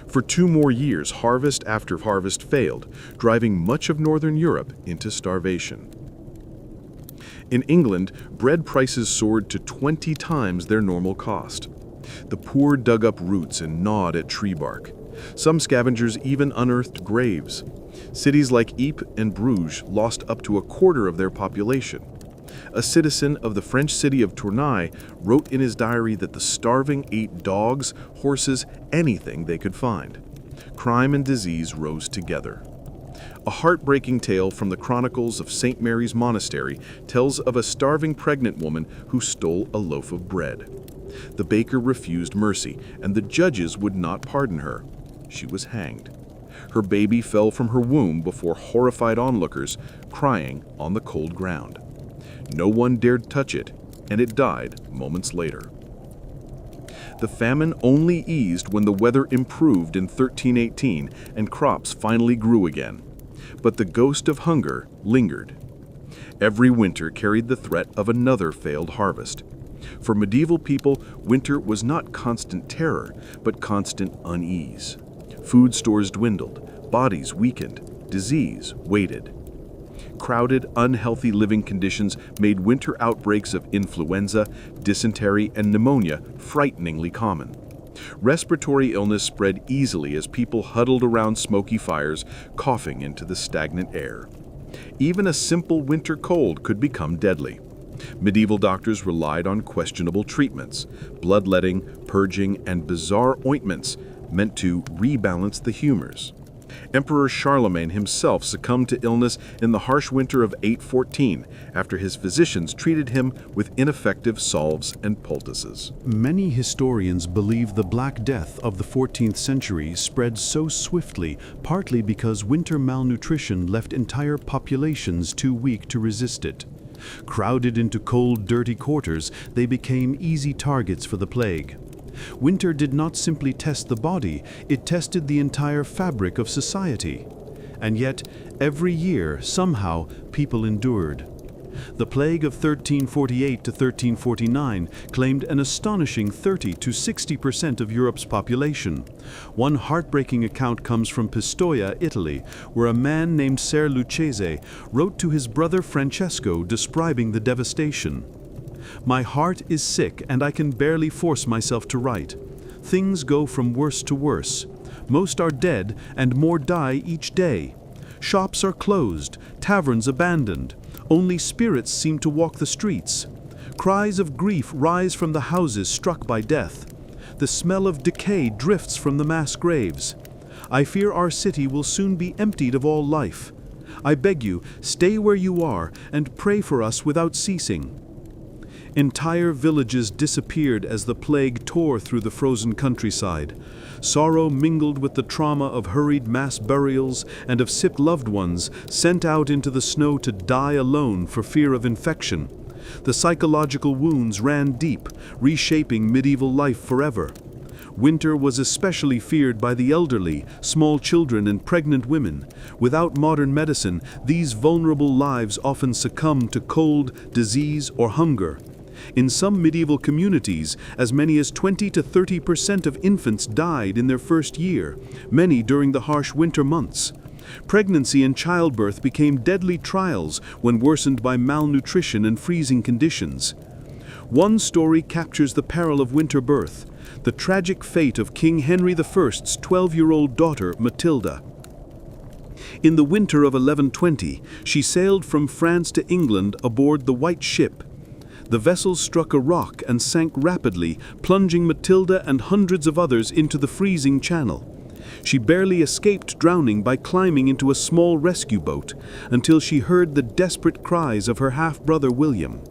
For 2 more years, harvest after harvest failed, driving much of northern Europe into starvation. In England, bread prices soared to 20 times their normal cost. The poor dug up roots and gnawed at tree bark. Some scavengers even unearthed graves. Cities like Ypres and Bruges lost up to a quarter of their population. A citizen of the French city of Tournai wrote in his diary that the starving ate dogs, horses, anything they could find. Crime and disease rose together. A heartbreaking tale from the Chronicles of St. Mary's Monastery tells of a starving pregnant woman who stole a loaf of bread. The baker refused mercy, and the judges would not pardon her. She was hanged. Her baby fell from her womb before horrified onlookers, crying on the cold ground. No one dared touch it, and it died moments later. The famine only eased when the weather improved in 1318 and crops finally grew again. But the ghost of hunger lingered. Every winter carried the threat of another failed harvest. For medieval people, winter was not constant terror, but constant unease. Food stores dwindled, bodies weakened, disease waited. Crowded, unhealthy living conditions made winter outbreaks of influenza, dysentery, and pneumonia frighteningly common. Respiratory illness spread easily as people huddled around smoky fires, coughing into the stagnant air. Even a simple winter cold could become deadly. Medieval doctors relied on questionable treatments, bloodletting, purging, and bizarre ointments meant to rebalance the humors. Emperor Charlemagne himself succumbed to illness in the harsh winter of 814 after his physicians treated him with ineffective salves and poultices. Many historians believe the Black Death of the 14th century spread so swiftly partly because winter malnutrition left entire populations too weak to resist it. Crowded into cold, dirty quarters, they became easy targets for the plague. Winter did not simply test the body, it tested the entire fabric of society. And yet, every year, somehow, people endured. The plague of 1348 to 1349 claimed an astonishing 30 to 60% of Europe's population. One heartbreaking account comes from Pistoia, Italy, where a man named Ser Lucchese wrote to his brother Francesco describing the devastation. "My heart is sick and I can barely force myself to write. Things go from worse to worse. Most are dead and more die each day. Shops are closed, taverns abandoned. Only spirits seem to walk the streets. Cries of grief rise from the houses struck by death. The smell of decay drifts from the mass graves. I fear our city will soon be emptied of all life. I beg you, stay where you are and pray for us without ceasing." Entire villages disappeared as the plague tore through the frozen countryside. Sorrow mingled with the trauma of hurried mass burials and of sick loved ones sent out into the snow to die alone for fear of infection. The psychological wounds ran deep, reshaping medieval life forever. Winter was especially feared by the elderly, small children, and pregnant women. Without modern medicine, these vulnerable lives often succumbed to cold, disease, or hunger. In some medieval communities, as many as 20 to 30% of infants died in their first year, many during the harsh winter months. Pregnancy and childbirth became deadly trials when worsened by malnutrition and freezing conditions. One story captures the peril of winter birth, the tragic fate of King Henry I's 12-year-old daughter, Matilda. In the winter of 1120, she sailed from France to England aboard the White Ship. The vessel struck a rock and sank rapidly, plunging Matilda and hundreds of others into the freezing channel. She barely escaped drowning by climbing into a small rescue boat until she heard the desperate cries of her half-brother William.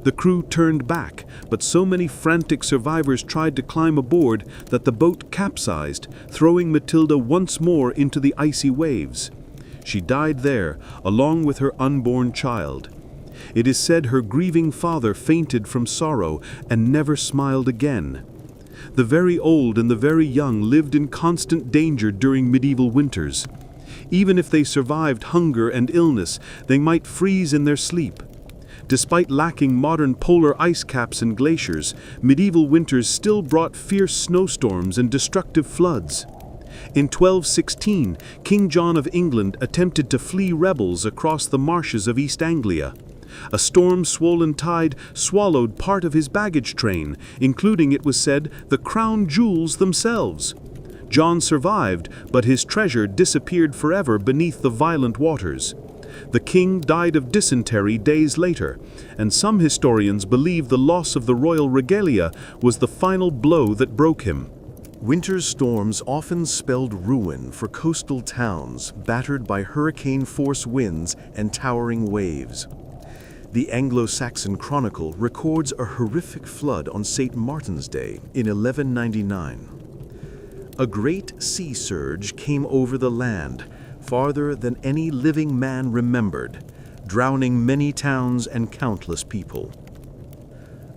The crew turned back, but so many frantic survivors tried to climb aboard that the boat capsized, throwing Matilda once more into the icy waves. She died there, along with her unborn child. It is said her grieving father fainted from sorrow and never smiled again. The very old and the very young lived in constant danger during medieval winters. Even if they survived hunger and illness, they might freeze in their sleep. Despite lacking modern polar ice caps and glaciers, medieval winters still brought fierce snowstorms and destructive floods. In 1216, King John of England attempted to flee rebels across the marshes of East Anglia. A storm-swollen tide swallowed part of his baggage train, including, it was said, the crown jewels themselves. John survived, but his treasure disappeared forever beneath the violent waters. The king died of dysentery days later, and some historians believe the loss of the royal regalia was the final blow that broke him. Winter storms often spelled ruin for coastal towns battered by hurricane-force winds and towering waves. The Anglo-Saxon Chronicle records a horrific flood on St. Martin's Day in 1199. A great sea surge came over the land, farther than any living man remembered, drowning many towns and countless people.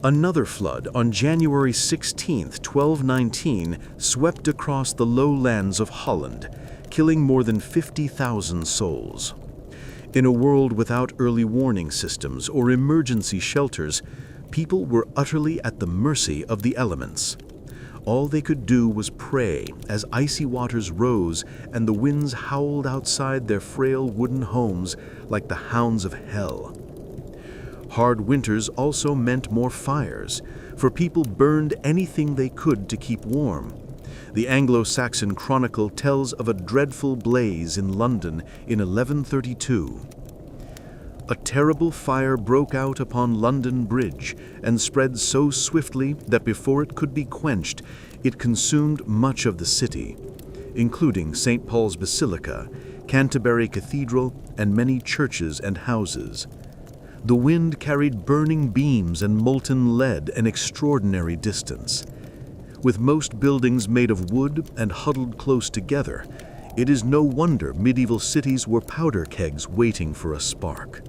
Another flood on January 16, 1219, swept across the lowlands of Holland, killing more than 50,000 souls. In a world without early warning systems or emergency shelters, people were utterly at the mercy of the elements. All they could do was pray as icy waters rose and the winds howled outside their frail wooden homes like the hounds of hell. Hard winters also meant more fires, for people burned anything they could to keep warm. The Anglo-Saxon Chronicle tells of a dreadful blaze in London in 1132. A terrible fire broke out upon London Bridge and spread so swiftly that before it could be quenched, it consumed much of the city, including St. Paul's Basilica, Canterbury Cathedral, and many churches and houses. The wind carried burning beams and molten lead an extraordinary distance. With most buildings made of wood and huddled close together, it is no wonder medieval cities were powder kegs waiting for a spark.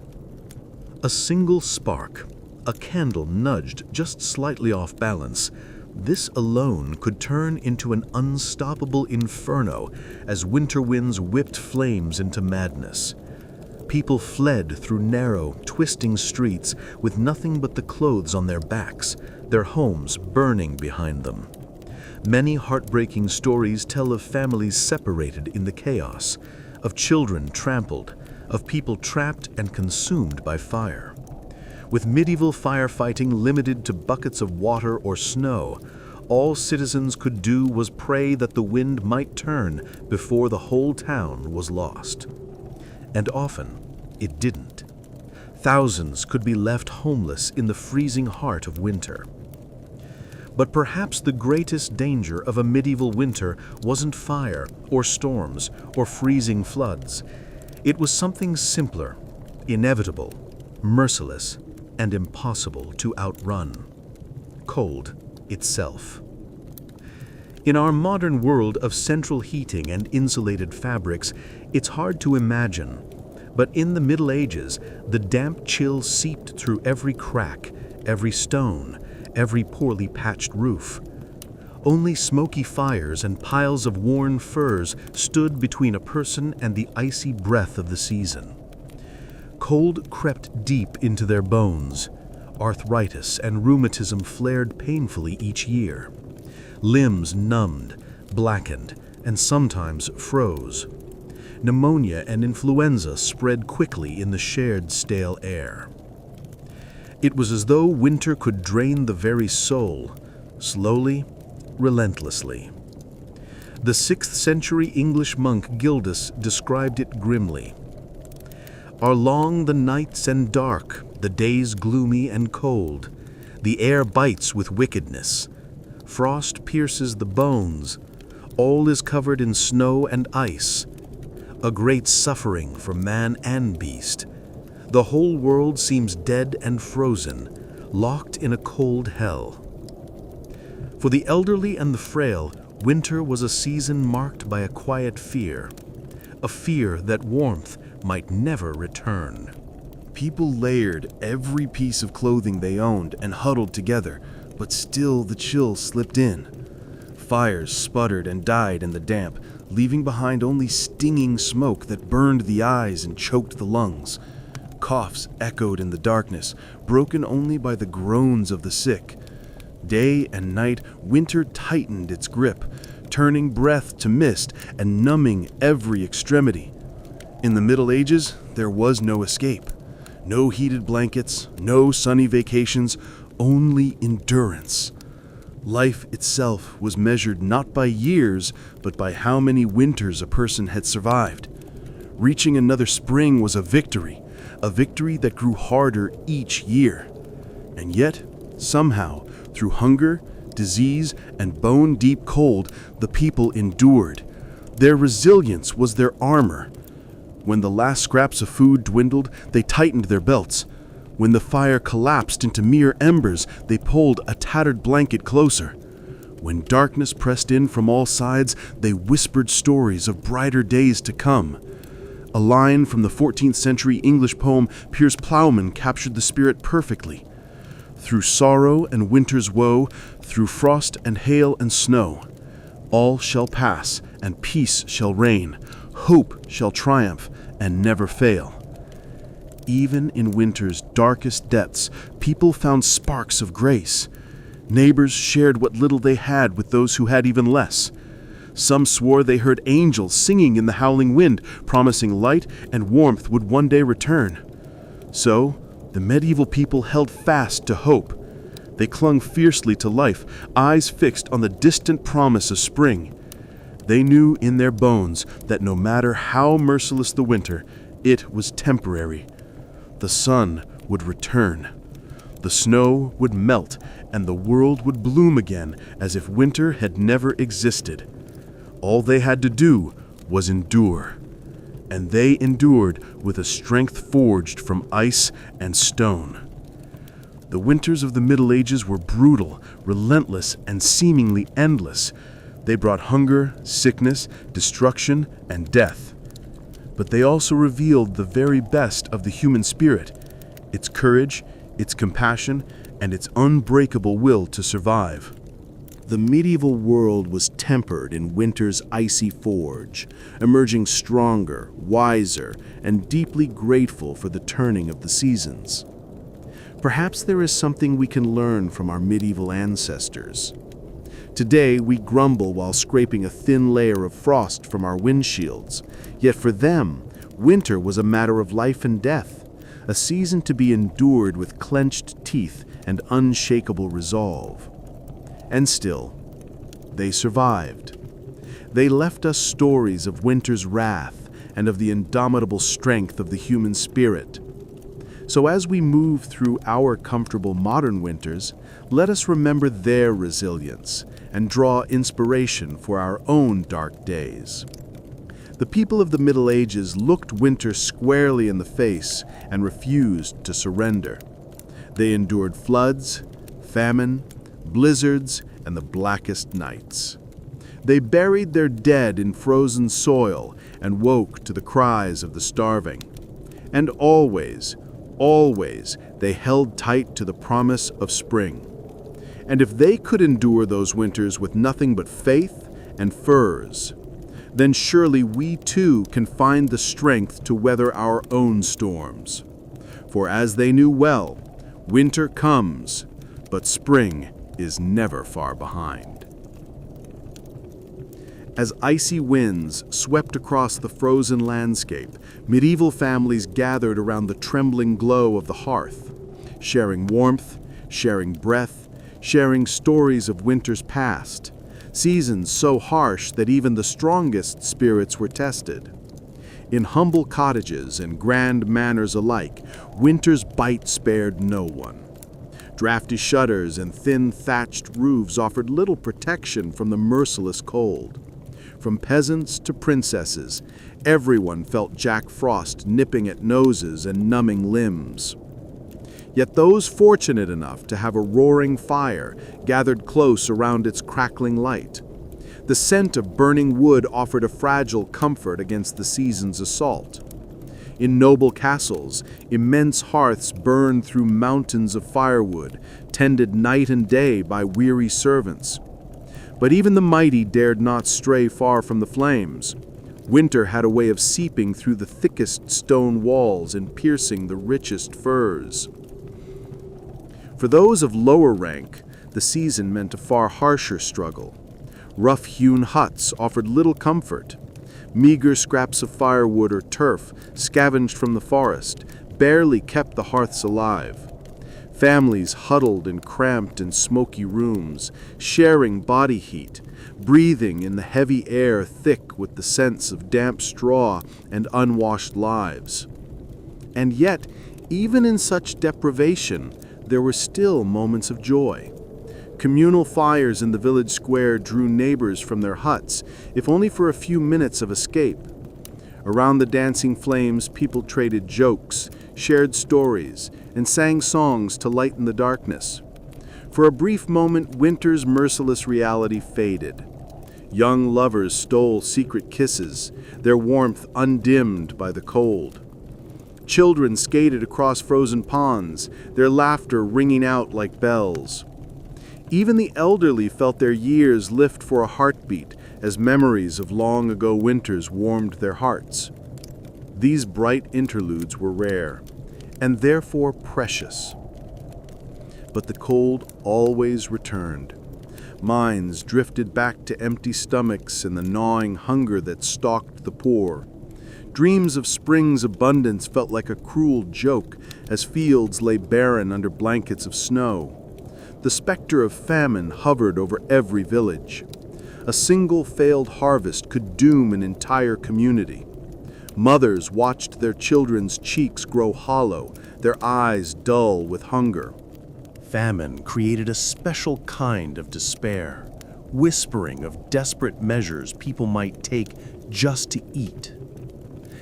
A single spark, a candle nudged just slightly off balance, this alone could turn into an unstoppable inferno as winter winds whipped flames into madness. People fled through narrow, twisting streets with nothing but the clothes on their backs, their homes burning behind them. Many heartbreaking stories tell of families separated in the chaos, of children trampled, of people trapped and consumed by fire. With medieval firefighting limited to buckets of water or snow, all citizens could do was pray that the wind might turn before the whole town was lost. And often, it didn't. Thousands could be left homeless in the freezing heart of winter. But perhaps the greatest danger of a medieval winter wasn't fire or storms or freezing floods. It was something simpler, inevitable, merciless, and impossible to outrun: cold itself. In our modern world of central heating and insulated fabrics, it's hard to imagine. But in the Middle Ages, the damp chill seeped through every crack, every stone, every poorly patched roof. Only smoky fires and piles of worn furs stood between a person and the icy breath of the season. Cold crept deep into their bones. Arthritis and rheumatism flared painfully each year. Limbs numbed, blackened, and sometimes froze. Pneumonia and influenza spread quickly in the shared stale air. It was as though winter could drain the very soul, slowly, relentlessly. The 6th century English monk Gildas described it grimly. "Are long the nights and dark, the days gloomy and cold. The air bites with wickedness. Frost pierces the bones. All is covered in snow and ice. A great suffering for man and beast. The whole world seems dead and frozen, locked in a cold hell." For the elderly and the frail, winter was a season marked by a quiet fear, a fear that warmth might never return. People layered every piece of clothing they owned and huddled together, but still the chill slipped in. Fires sputtered and died in the damp, leaving behind only stinging smoke that burned the eyes and choked the lungs. Coughs echoed in the darkness, broken only by the groans of the sick. Day and night, winter tightened its grip, turning breath to mist and numbing every extremity. In the Middle Ages, there was no escape. No heated blankets, no sunny vacations, only endurance. Life itself was measured not by years, but by how many winters a person had survived. Reaching another spring was a victory that grew harder each year. And yet, somehow, through hunger, disease, and bone-deep cold, the people endured. Their resilience was their armor. When the last scraps of food dwindled, they tightened their belts. When the fire collapsed into mere embers, they pulled a tattered blanket closer. When darkness pressed in from all sides, they whispered stories of brighter days to come. A line from the 14th century English poem Piers Plowman captured the spirit perfectly. Through sorrow and winter's woe, through frost and hail and snow, all shall pass and peace shall reign, hope shall triumph and never fail. Even in winter's darkest depths, people found sparks of grace. Neighbors shared what little they had with those who had even less. Some swore they heard angels singing in the howling wind, promising light and warmth would one day return. So, the medieval people held fast to hope. They clung fiercely to life, eyes fixed on the distant promise of spring. They knew in their bones that no matter how merciless the winter, it was temporary. The sun would return. The snow would melt, and the world would bloom again as if winter had never existed. All they had to do was endure. And they endured with a strength forged from ice and stone. The winters of the Middle Ages were brutal, relentless, and seemingly endless. They brought hunger, sickness, destruction, and death. But they also revealed the very best of the human spirit, its courage, its compassion, and its unbreakable will to survive. The medieval world was tempered in winter's icy forge, emerging stronger, wiser, and deeply grateful for the turning of the seasons. Perhaps there is something we can learn from our medieval ancestors. Today, we grumble while scraping a thin layer of frost from our windshields, yet for them, winter was a matter of life and death, a season to be endured with clenched teeth and unshakable resolve. And still, they survived. They left us stories of winter's wrath and of the indomitable strength of the human spirit. So as we move through our comfortable modern winters, let us remember their resilience and draw inspiration for our own dark days. The people of the Middle Ages looked winter squarely in the face and refused to surrender. They endured floods, famine, blizzards, and the blackest nights. They buried their dead in frozen soil and woke to the cries of the starving. And always, always, they held tight to the promise of spring. And if they could endure those winters with nothing but faith and furs, then surely we too can find the strength to weather our own storms. For as they knew well, winter comes, but spring is never far behind. As icy winds swept across the frozen landscape, medieval families gathered around the trembling glow of the hearth, sharing warmth, sharing breath, sharing stories of winters past, seasons so harsh that even the strongest spirits were tested. In humble cottages and grand manors alike, winter's bite spared no one. Drafty shutters and thin thatched roofs offered little protection from the merciless cold. From peasants to princesses, everyone felt Jack Frost nipping at noses and numbing limbs. Yet those fortunate enough to have a roaring fire gathered close around its crackling light. The scent of burning wood offered a fragile comfort against the season's assault. In noble castles, immense hearths burned through mountains of firewood, tended night and day by weary servants. But even the mighty dared not stray far from the flames. Winter had a way of seeping through the thickest stone walls and piercing the richest furs. For those of lower rank, the season meant a far harsher struggle. Rough-hewn huts offered little comfort. Meager scraps of firewood or turf, scavenged from the forest, barely kept the hearths alive. Families huddled in cramped and smoky rooms, sharing body heat, breathing in the heavy air thick with the scents of damp straw and unwashed lives. And yet, even in such deprivation, there were still moments of joy. Communal fires in the village square drew neighbors from their huts, if only for a few minutes of escape. Around the dancing flames, people traded jokes, shared stories, and sang songs to lighten the darkness. For a brief moment, winter's merciless reality faded. Young lovers stole secret kisses, their warmth undimmed by the cold. Children skated across frozen ponds, their laughter ringing out like bells. Even the elderly felt their years lift for a heartbeat as memories of long-ago winters warmed their hearts. These bright interludes were rare, and therefore precious. But the cold always returned. Minds drifted back to empty stomachs and the gnawing hunger that stalked the poor. Dreams of spring's abundance felt like a cruel joke as fields lay barren under blankets of snow. The specter of famine hovered over every village. A single failed harvest could doom an entire community. Mothers watched their children's cheeks grow hollow, their eyes dull with hunger. Famine created a special kind of despair, whispering of desperate measures people might take just to eat.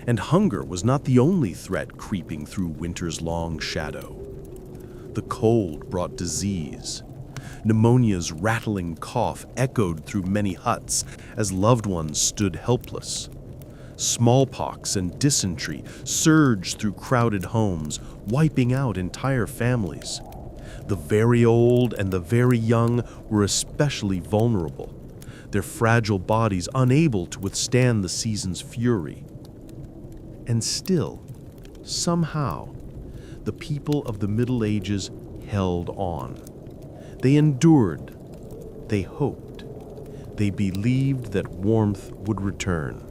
And hunger was not the only threat creeping through winter's long shadow. The cold brought disease. Pneumonia's rattling cough echoed through many huts as loved ones stood helpless. Smallpox and dysentery surged through crowded homes, wiping out entire families. The very old and the very young were especially vulnerable, their fragile bodies unable to withstand the season's fury. And still, somehow, the people of the Middle Ages held on. They endured. They hoped. They believed that warmth would return.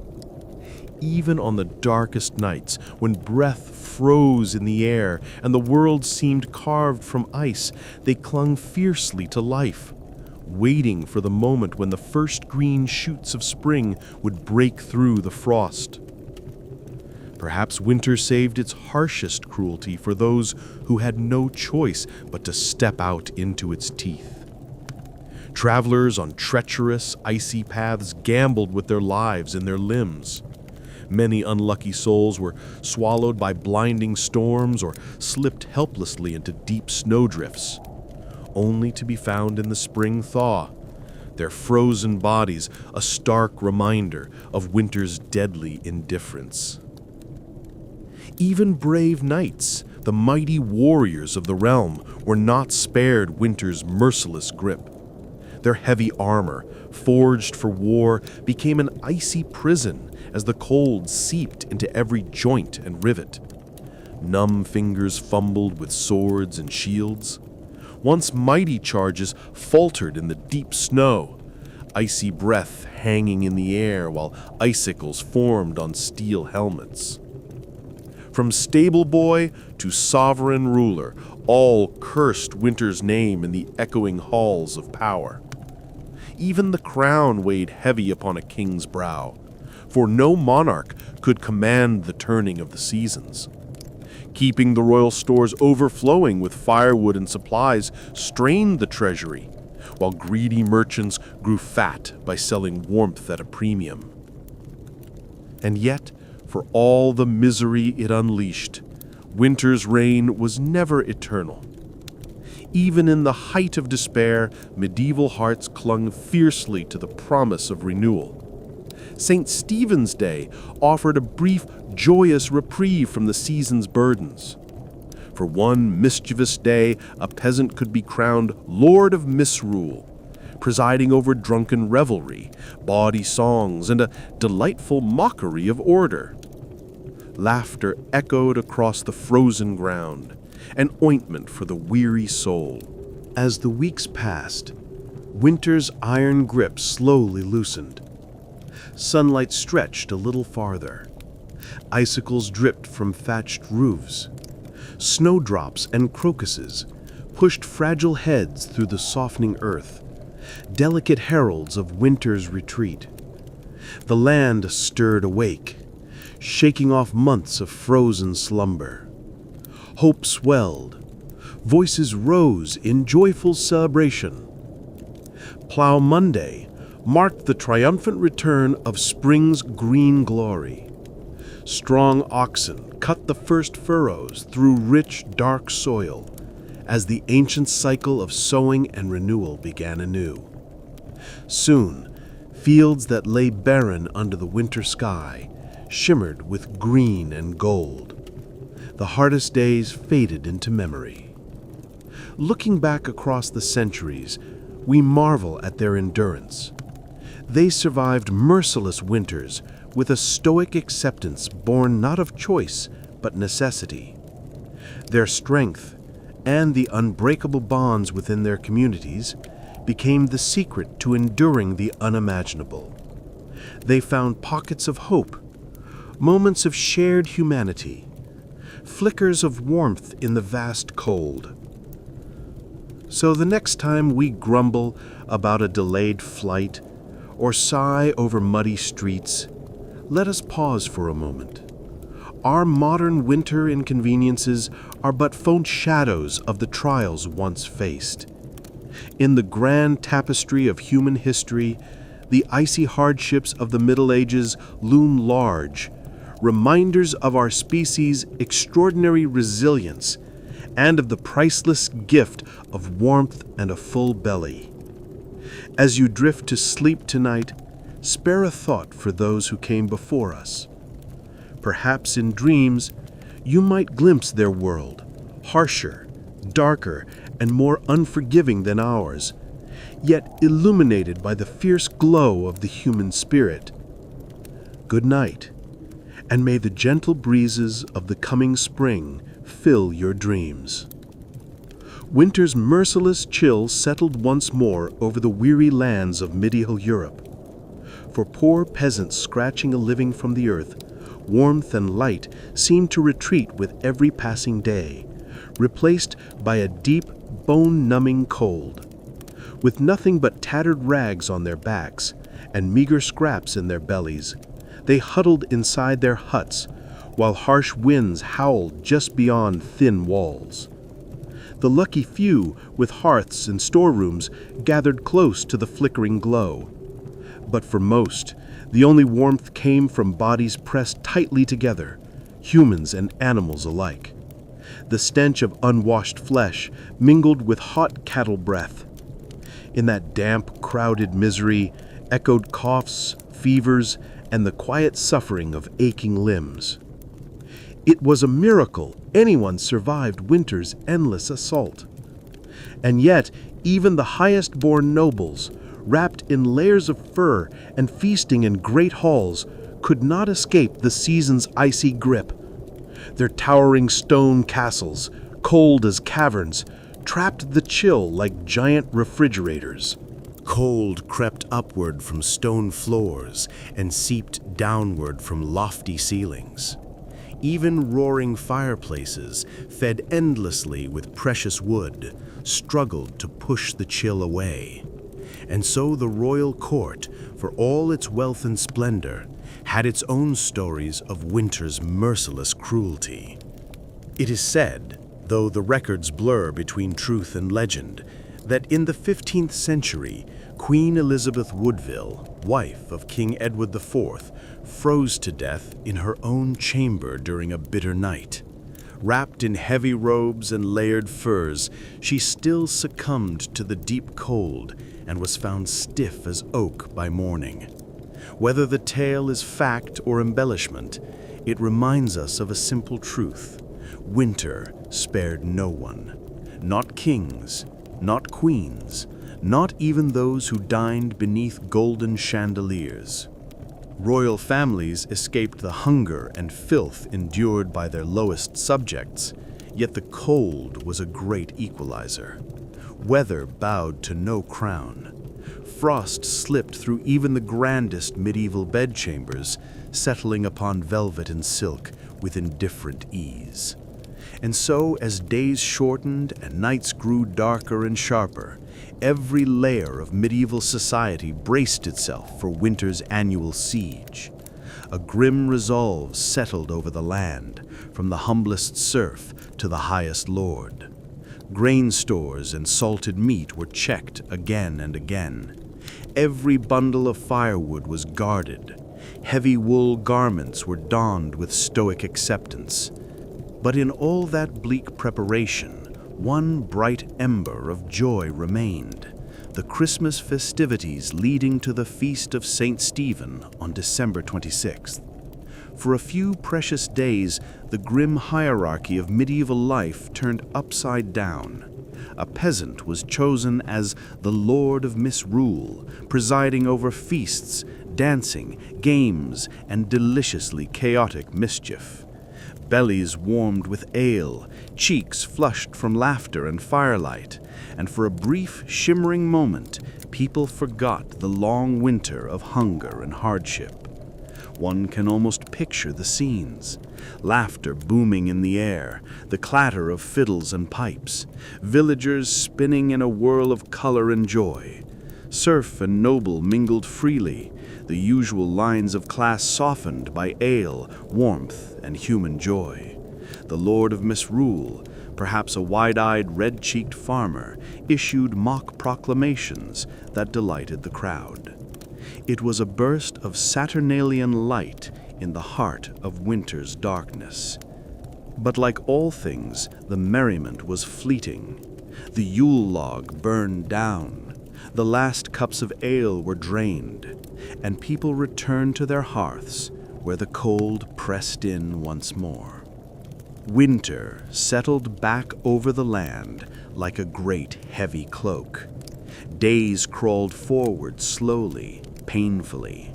Even on the darkest nights, when breath froze in the air and the world seemed carved from ice, they clung fiercely to life, waiting for the moment when the first green shoots of spring would break through the frost. Perhaps winter saved its harshest cruelty for those who had no choice but to step out into its teeth. Travelers on treacherous, icy paths gambled with their lives and their limbs. Many unlucky souls were swallowed by blinding storms or slipped helplessly into deep snowdrifts, only to be found in the spring thaw, their frozen bodies a stark reminder of winter's deadly indifference. Even brave knights, the mighty warriors of the realm, were not spared winter's merciless grip. Their heavy armor, forged for war, became an icy prison as the cold seeped into every joint and rivet. Numb fingers fumbled with swords and shields. Once mighty charges faltered in the deep snow, icy breath hanging in the air while icicles formed on steel helmets. From stable boy to sovereign ruler, all cursed winter's name in the echoing halls of power. Even the crown weighed heavy upon a king's brow, for no monarch could command the turning of the seasons. Keeping the royal stores overflowing with firewood and supplies strained the treasury, while greedy merchants grew fat by selling warmth at a premium. And yet, for all the misery it unleashed, winter's reign was never eternal. Even in the height of despair, medieval hearts clung fiercely to the promise of renewal. St. Stephen's Day offered a brief, joyous reprieve from the season's burdens. For one mischievous day, a peasant could be crowned Lord of Misrule, presiding over drunken revelry, bawdy songs, and a delightful mockery of order. Laughter echoed across the frozen ground, an ointment for the weary soul. As the weeks passed, winter's iron grip slowly loosened. Sunlight stretched a little farther. Icicles dripped from thatched roofs. Snowdrops and crocuses pushed fragile heads through the softening earth, delicate heralds of winter's retreat. The land stirred awake, shaking off months of frozen slumber. Hope swelled. Voices rose in joyful celebration. Plough Monday marked the triumphant return of spring's green glory. Strong oxen cut the first furrows through rich, dark soil as the ancient cycle of sowing and renewal began anew. Soon, fields that lay barren under the winter sky shimmered with green and gold. The hardest days faded into memory. Looking back across the centuries, we marvel at their endurance. They survived merciless winters with a stoic acceptance born not of choice but necessity. Their strength and the unbreakable bonds within their communities became the secret to enduring the unimaginable. They found pockets of hope, moments of shared humanity, flickers of warmth in the vast cold. So the next time we grumble about a delayed flight or sigh over muddy streets, let us pause for a moment. Our modern winter inconveniences are but faint shadows of the trials once faced. In the grand tapestry of human history, the icy hardships of the Middle Ages loom large, reminders of our species' extraordinary resilience and of the priceless gift of warmth and a full belly. As you drift to sleep tonight, spare a thought for those who came before us. Perhaps in dreams, you might glimpse their world, harsher, darker, and more unforgiving than ours, yet illuminated by the fierce glow of the human spirit. Good night, and may the gentle breezes of the coming spring fill your dreams. Winter's merciless chill settled once more over the weary lands of medieval Europe. For poor peasants scratching a living from the earth, warmth and light seemed to retreat with every passing day, replaced by a deep, bone-numbing cold. With nothing but tattered rags on their backs and meager scraps in their bellies, they huddled inside their huts, while harsh winds howled just beyond thin walls. The lucky few with hearths and storerooms gathered close to the flickering glow. But for most, the only warmth came from bodies pressed tightly together, humans and animals alike. The stench of unwashed flesh mingled with hot cattle breath. In that damp, crowded misery echoed coughs, fevers, and the quiet suffering of aching limbs. It was a miracle anyone survived winter's endless assault. And yet, even the highest-born nobles, wrapped in layers of fur and feasting in great halls, could not escape the season's icy grip. Their towering stone castles, cold as caverns, trapped the chill like giant refrigerators. Cold crept upward from stone floors and seeped downward from lofty ceilings. Even roaring fireplaces, fed endlessly with precious wood, struggled to push the chill away. And so the royal court, for all its wealth and splendor, had its own stories of winter's merciless cruelty. It is said, though the records blur between truth and legend, that in the 15th century, Queen Elizabeth Woodville, wife of King Edward IV, froze to death in her own chamber during a bitter night. Wrapped in heavy robes and layered furs, she still succumbed to the deep cold and was found stiff as oak by morning. Whether the tale is fact or embellishment, it reminds us of a simple truth. Winter spared no one. Not kings, not queens, not even those who dined beneath golden chandeliers. Royal families escaped the hunger and filth endured by their lowest subjects, yet the cold was a great equalizer. Weather bowed to no crown. Frost slipped through even the grandest medieval bedchambers, settling upon velvet and silk with indifferent ease. And so, as days shortened and nights grew darker and sharper, every layer of medieval society braced itself for winter's annual siege. A grim resolve settled over the land, from the humblest serf to the highest lord. Grain stores and salted meat were checked again and again. Every bundle of firewood was guarded. Heavy wool garments were donned with stoic acceptance. But in all that bleak preparation, one bright ember of joy remained: the Christmas festivities leading to the feast of St. Stephen on December 26th. For a few precious days, the grim hierarchy of medieval life turned upside down. A peasant was chosen as the Lord of Misrule, presiding over feasts, dancing, games, and deliciously chaotic mischief. Bellies warmed with ale, cheeks flushed from laughter and firelight, and for a brief, shimmering moment, people forgot the long winter of hunger and hardship. One can almost picture the scenes: laughter booming in the air, the clatter of fiddles and pipes, villagers spinning in a whirl of color and joy. Serf and noble mingled freely, the usual lines of class softened by ale, warmth, and human joy. The Lord of Misrule, perhaps a wide-eyed, red-cheeked farmer, issued mock proclamations that delighted the crowd. It was a burst of Saturnalian light in the heart of winter's darkness. But like all things, the merriment was fleeting. The Yule log burned down, the last cups of ale were drained, and people returned to their hearths, where the cold pressed in once more. Winter settled back over the land like a great heavy cloak. Days crawled forward slowly, painfully.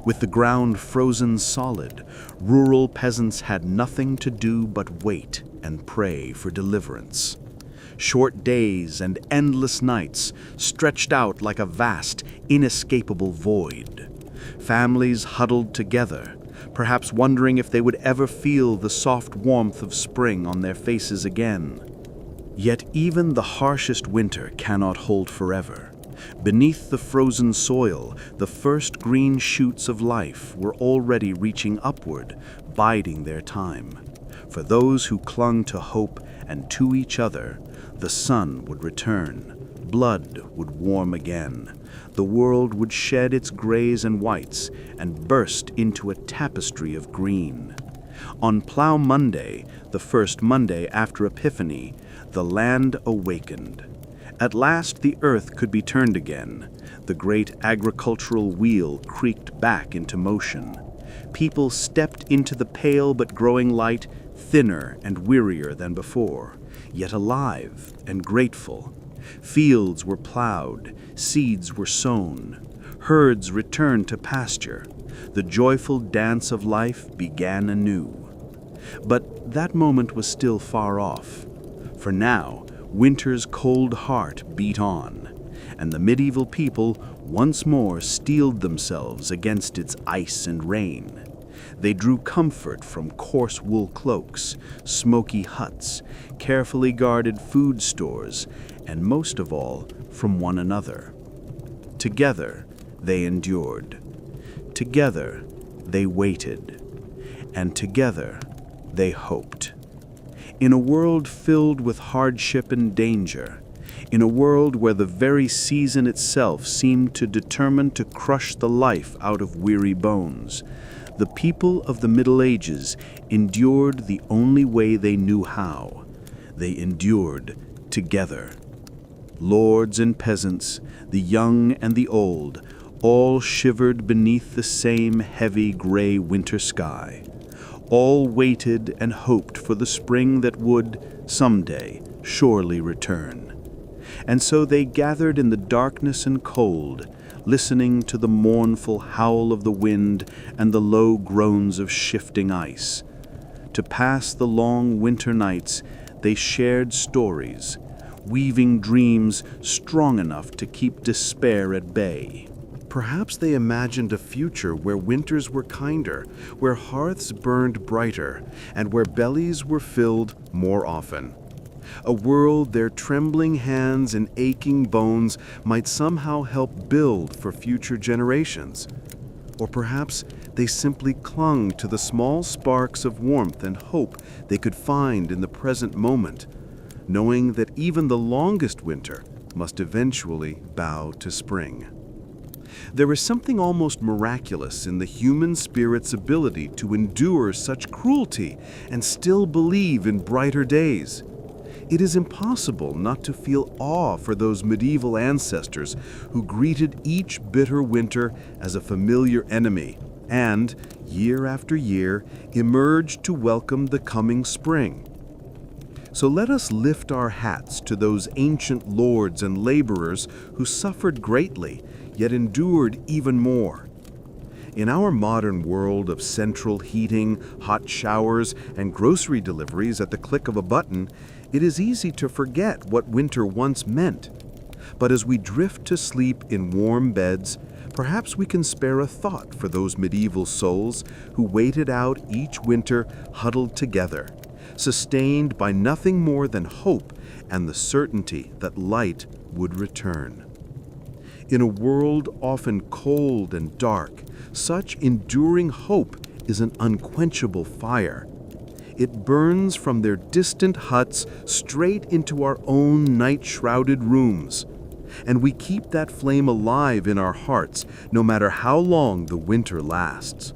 With the ground frozen solid, rural peasants had nothing to do but wait and pray for deliverance. Short days and endless nights stretched out like a vast, inescapable void. Families huddled together, perhaps wondering if they would ever feel the soft warmth of spring on their faces again. Yet even the harshest winter cannot hold forever. Beneath the frozen soil, the first green shoots of life were already reaching upward, biding their time. For those who clung to hope and to each other, the sun would return, blood would warm again, the world would shed its grays and whites and burst into a tapestry of green. On Plough Monday, the first Monday after Epiphany, the land awakened. At last the earth could be turned again. The great agricultural wheel creaked back into motion. People stepped into the pale but growing light, thinner and wearier than before, yet alive and grateful. Fields were plowed, seeds were sown, herds returned to pasture. The joyful dance of life began anew. But that moment was still far off, for now winter's cold heart beat on, and the medieval people once more steeled themselves against its ice and rain. They drew comfort from coarse wool cloaks, smoky huts, carefully guarded food stores, and most of all, from one another. Together, they endured. Together, they waited. And together, they hoped. In a world filled with hardship and danger, in a world where the very season itself seemed to determine to crush the life out of weary bones, the people of the Middle Ages endured the only way they knew how. They endured together. Lords and peasants, the young and the old, all shivered beneath the same heavy gray winter sky. All waited and hoped for the spring that would, someday, surely return. And so they gathered in the darkness and cold, listening to the mournful howl of the wind and the low groans of shifting ice. To pass the long winter nights, they shared stories, weaving dreams strong enough to keep despair at bay. perhaps they imagined a future where winters were kinder, where hearths burned brighter, and where bellies were filled more often. A world their trembling hands and aching bones might somehow help build for future generations. Or perhaps they simply clung to the small sparks of warmth and hope they could find in the present moment, knowing that even the longest winter must eventually bow to spring. There is something almost miraculous in the human spirit's ability to endure such cruelty and still believe in brighter days. It is impossible not to feel awe for those medieval ancestors who greeted each bitter winter as a familiar enemy and, year after year, emerged to welcome the coming spring. So let us lift our hats to those ancient lords and laborers who suffered greatly, yet endured even more. In our modern world of central heating, hot showers, and grocery deliveries at the click of a button, it is easy to forget what winter once meant. But as we drift to sleep in warm beds, perhaps we can spare a thought for those medieval souls who waited out each winter huddled together, sustained by nothing more than hope and the certainty that light would return. In a world often cold and dark, such enduring hope is an unquenchable fire. It burns from their distant huts straight into our own night-shrouded rooms, and we keep that flame alive in our hearts no matter how long the winter lasts.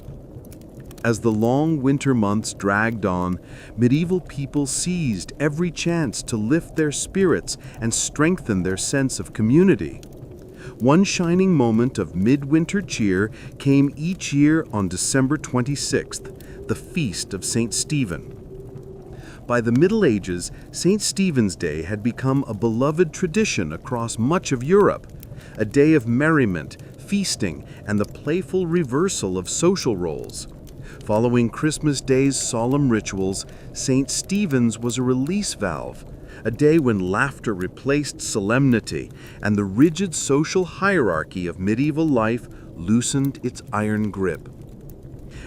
As the long winter months dragged on, medieval people seized every chance to lift their spirits and strengthen their sense of community. One shining moment of midwinter cheer came each year on December 26th, the feast of St. Stephen. By the Middle Ages, St. Stephen's Day had become a beloved tradition across much of Europe, a day of merriment, feasting, and the playful reversal of social roles. Following Christmas Day's solemn rituals, St. Stephen's was a release valve, a day when laughter replaced solemnity and the rigid social hierarchy of medieval life loosened its iron grip.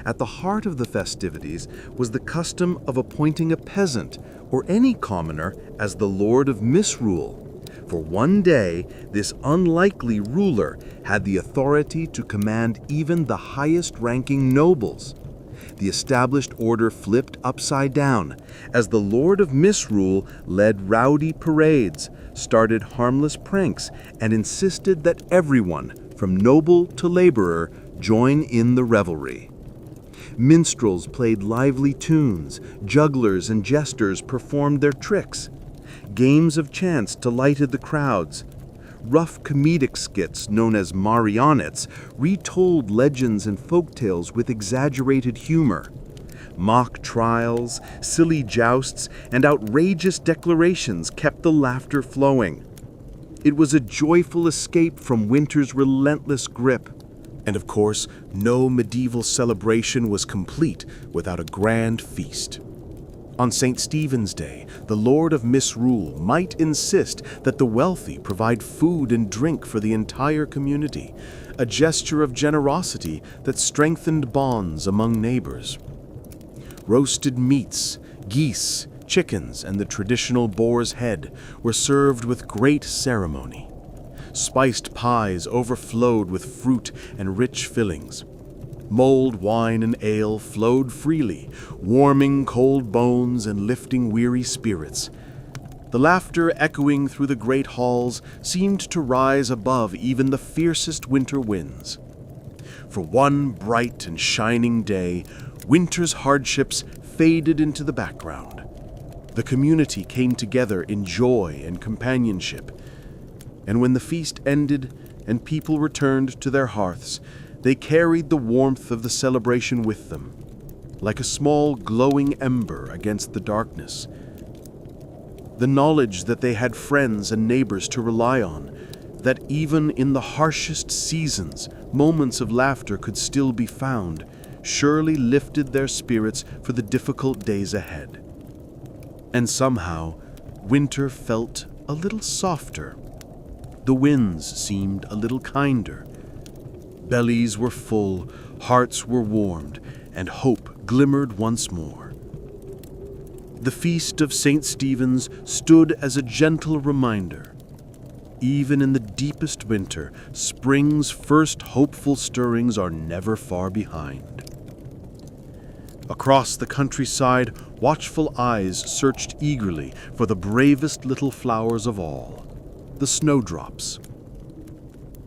At the heart of the festivities was the custom of appointing a peasant or any commoner as the lord of misrule. For one day, this unlikely ruler had the authority to command even the highest-ranking nobles. The established order flipped upside down as the Lord of Misrule led rowdy parades, started harmless pranks, and insisted that everyone, from noble to laborer, join in the revelry. Minstrels played lively tunes, jugglers and jesters performed their tricks. Games of chance delighted the crowds. Rough comedic skits known as marionettes retold legends and folktales with exaggerated humor. Mock trials, silly jousts, and outrageous declarations kept the laughter flowing. It was a joyful escape from winter's relentless grip. And of course, no medieval celebration was complete without a grand feast. On St. Stephen's Day, the Lord of Misrule might insist that the wealthy provide food and drink for the entire community, a gesture of generosity that strengthened bonds among neighbors. Roasted meats, geese, chickens, and the traditional boar's head were served with great ceremony. Spiced pies overflowed with fruit and rich fillings. Mulled wine and ale flowed freely, warming cold bones and lifting weary spirits. The laughter echoing through the great halls seemed to rise above even the fiercest winter winds. For one bright and shining day, winter's hardships faded into the background. The community came together in joy and companionship. And when the feast ended and people returned to their hearths, they carried the warmth of the celebration with them, like a small glowing ember against the darkness. The knowledge that they had friends and neighbors to rely on, that even in the harshest seasons, moments of laughter could still be found, surely lifted their spirits for the difficult days ahead. And somehow, winter felt a little softer. The winds seemed a little kinder. Bellies were full, hearts were warmed, and hope glimmered once more. The feast of St. Stephen's stood as a gentle reminder. Even in the deepest winter, spring's first hopeful stirrings are never far behind. Across the countryside, watchful eyes searched eagerly for the bravest little flowers of all, the snowdrops.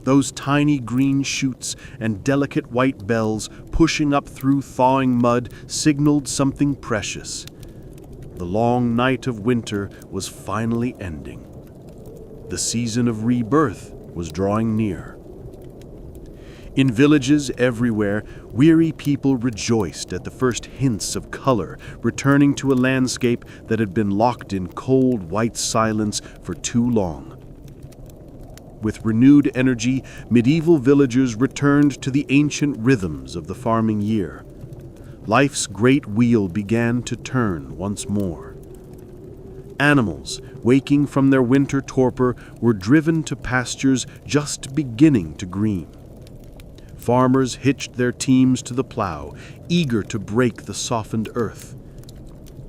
Those tiny green shoots and delicate white bells pushing up through thawing mud signaled something precious. The long night of winter was finally ending. The season of rebirth was drawing near. In villages everywhere, weary people rejoiced at the first hints of color returning to a landscape that had been locked in cold white silence for too long. With renewed energy, medieval villagers returned to the ancient rhythms of the farming year. Life's great wheel began to turn once more. Animals, waking from their winter torpor, were driven to pastures just beginning to green. Farmers hitched their teams to the plow, eager to break the softened earth.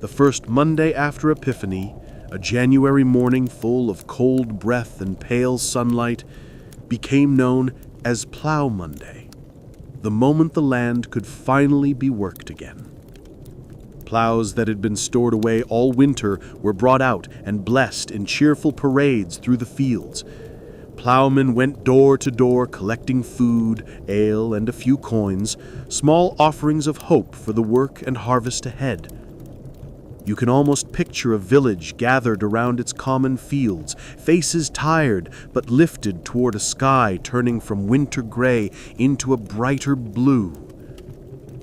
The first Monday after Epiphany, a January morning full of cold breath and pale sunlight, became known as Plow Monday, the moment the land could finally be worked again. Plows that had been stored away all winter were brought out and blessed in cheerful parades through the fields. Plowmen went door to door collecting food, ale, and a few coins, small offerings of hope for the work and harvest ahead. You can almost picture a village gathered around its common fields, faces tired but lifted toward a sky turning from winter gray into a brighter blue.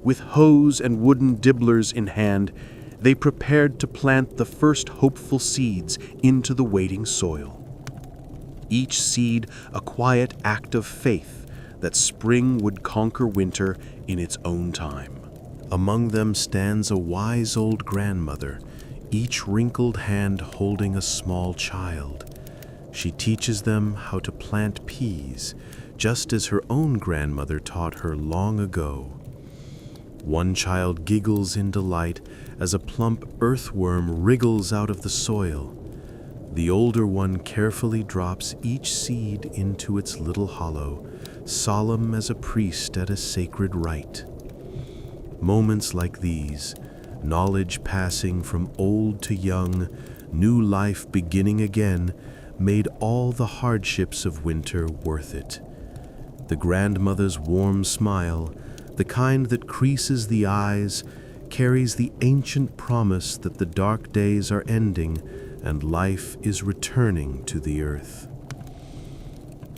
With hoes and wooden dibblers in hand, they prepared to plant the first hopeful seeds into the waiting soil. Each seed a quiet act of faith that spring would conquer winter in its own time. Among them stands a wise old grandmother, each wrinkled hand holding a small child. She teaches them how to plant peas, just as her own grandmother taught her long ago. One child giggles in delight as a plump earthworm wriggles out of the soil. The older one carefully drops each seed into its little hollow, solemn as a priest at a sacred rite. Moments like these, knowledge passing from old to young, new life beginning again, made all the hardships of winter worth it. The grandmother's warm smile, the kind that creases the eyes, carries the ancient promise that the dark days are ending and life is returning to the earth.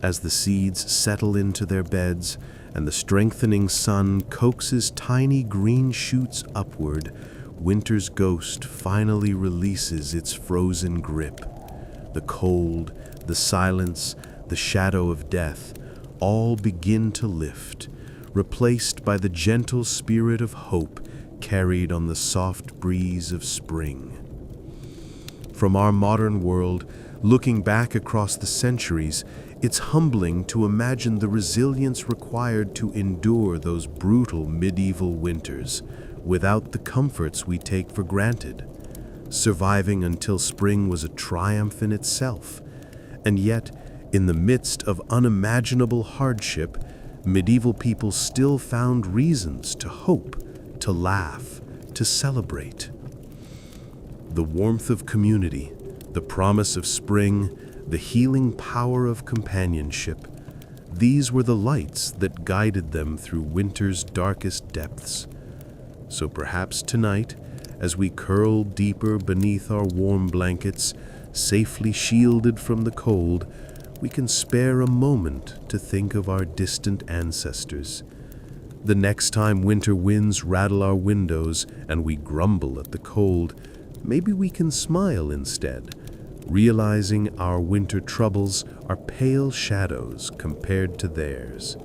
As the seeds settle into their beds and the strengthening sun coaxes tiny green shoots upward, winter's ghost finally releases its frozen grip. The cold, the silence, the shadow of death all begin to lift, replaced by the gentle spirit of hope carried on the soft breeze of spring. From our modern world, looking back across the centuries, it's humbling to imagine the resilience required to endure those brutal medieval winters without the comforts we take for granted. Surviving until spring was a triumph in itself, and yet, in the midst of unimaginable hardship, medieval people still found reasons to hope, to laugh, to celebrate. The warmth of community, the promise of spring, the healing power of companionship, these were the lights that guided them through winter's darkest depths. So perhaps tonight, as we curl deeper beneath our warm blankets, safely shielded from the cold, we can spare a moment to think of our distant ancestors. The next time winter winds rattle our windows and we grumble at the cold, maybe we can smile instead, realizing our winter troubles are pale shadows compared to theirs.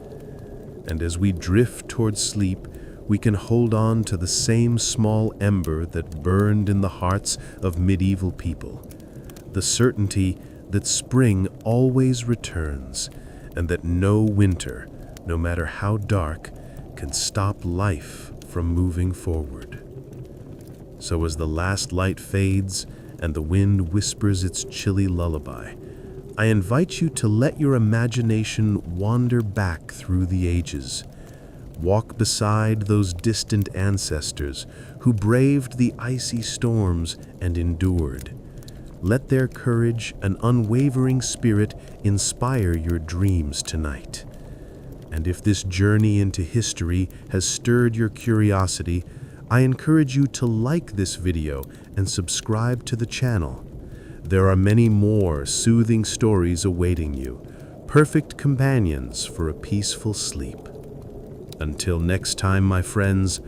And as we drift towards sleep, we can hold on to the same small ember that burned in the hearts of medieval people, the certainty that spring always returns and that no winter, no matter how dark, can stop life from moving forward. So as the last light fades and the wind whispers its chilly lullaby, I invite you to let your imagination wander back through the ages. Walk beside those distant ancestors who braved the icy storms and endured. Let their courage and unwavering spirit inspire your dreams tonight. And if this journey into history has stirred your curiosity, I encourage you to like this video and subscribe to the channel. There are many more soothing stories awaiting you, perfect companions for a peaceful sleep. Until next time, my friends,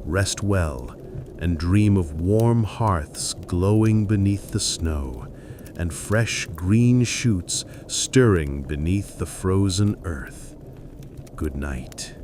rest well and dream of warm hearths glowing beneath the snow and fresh green shoots stirring beneath the frozen earth. Good night.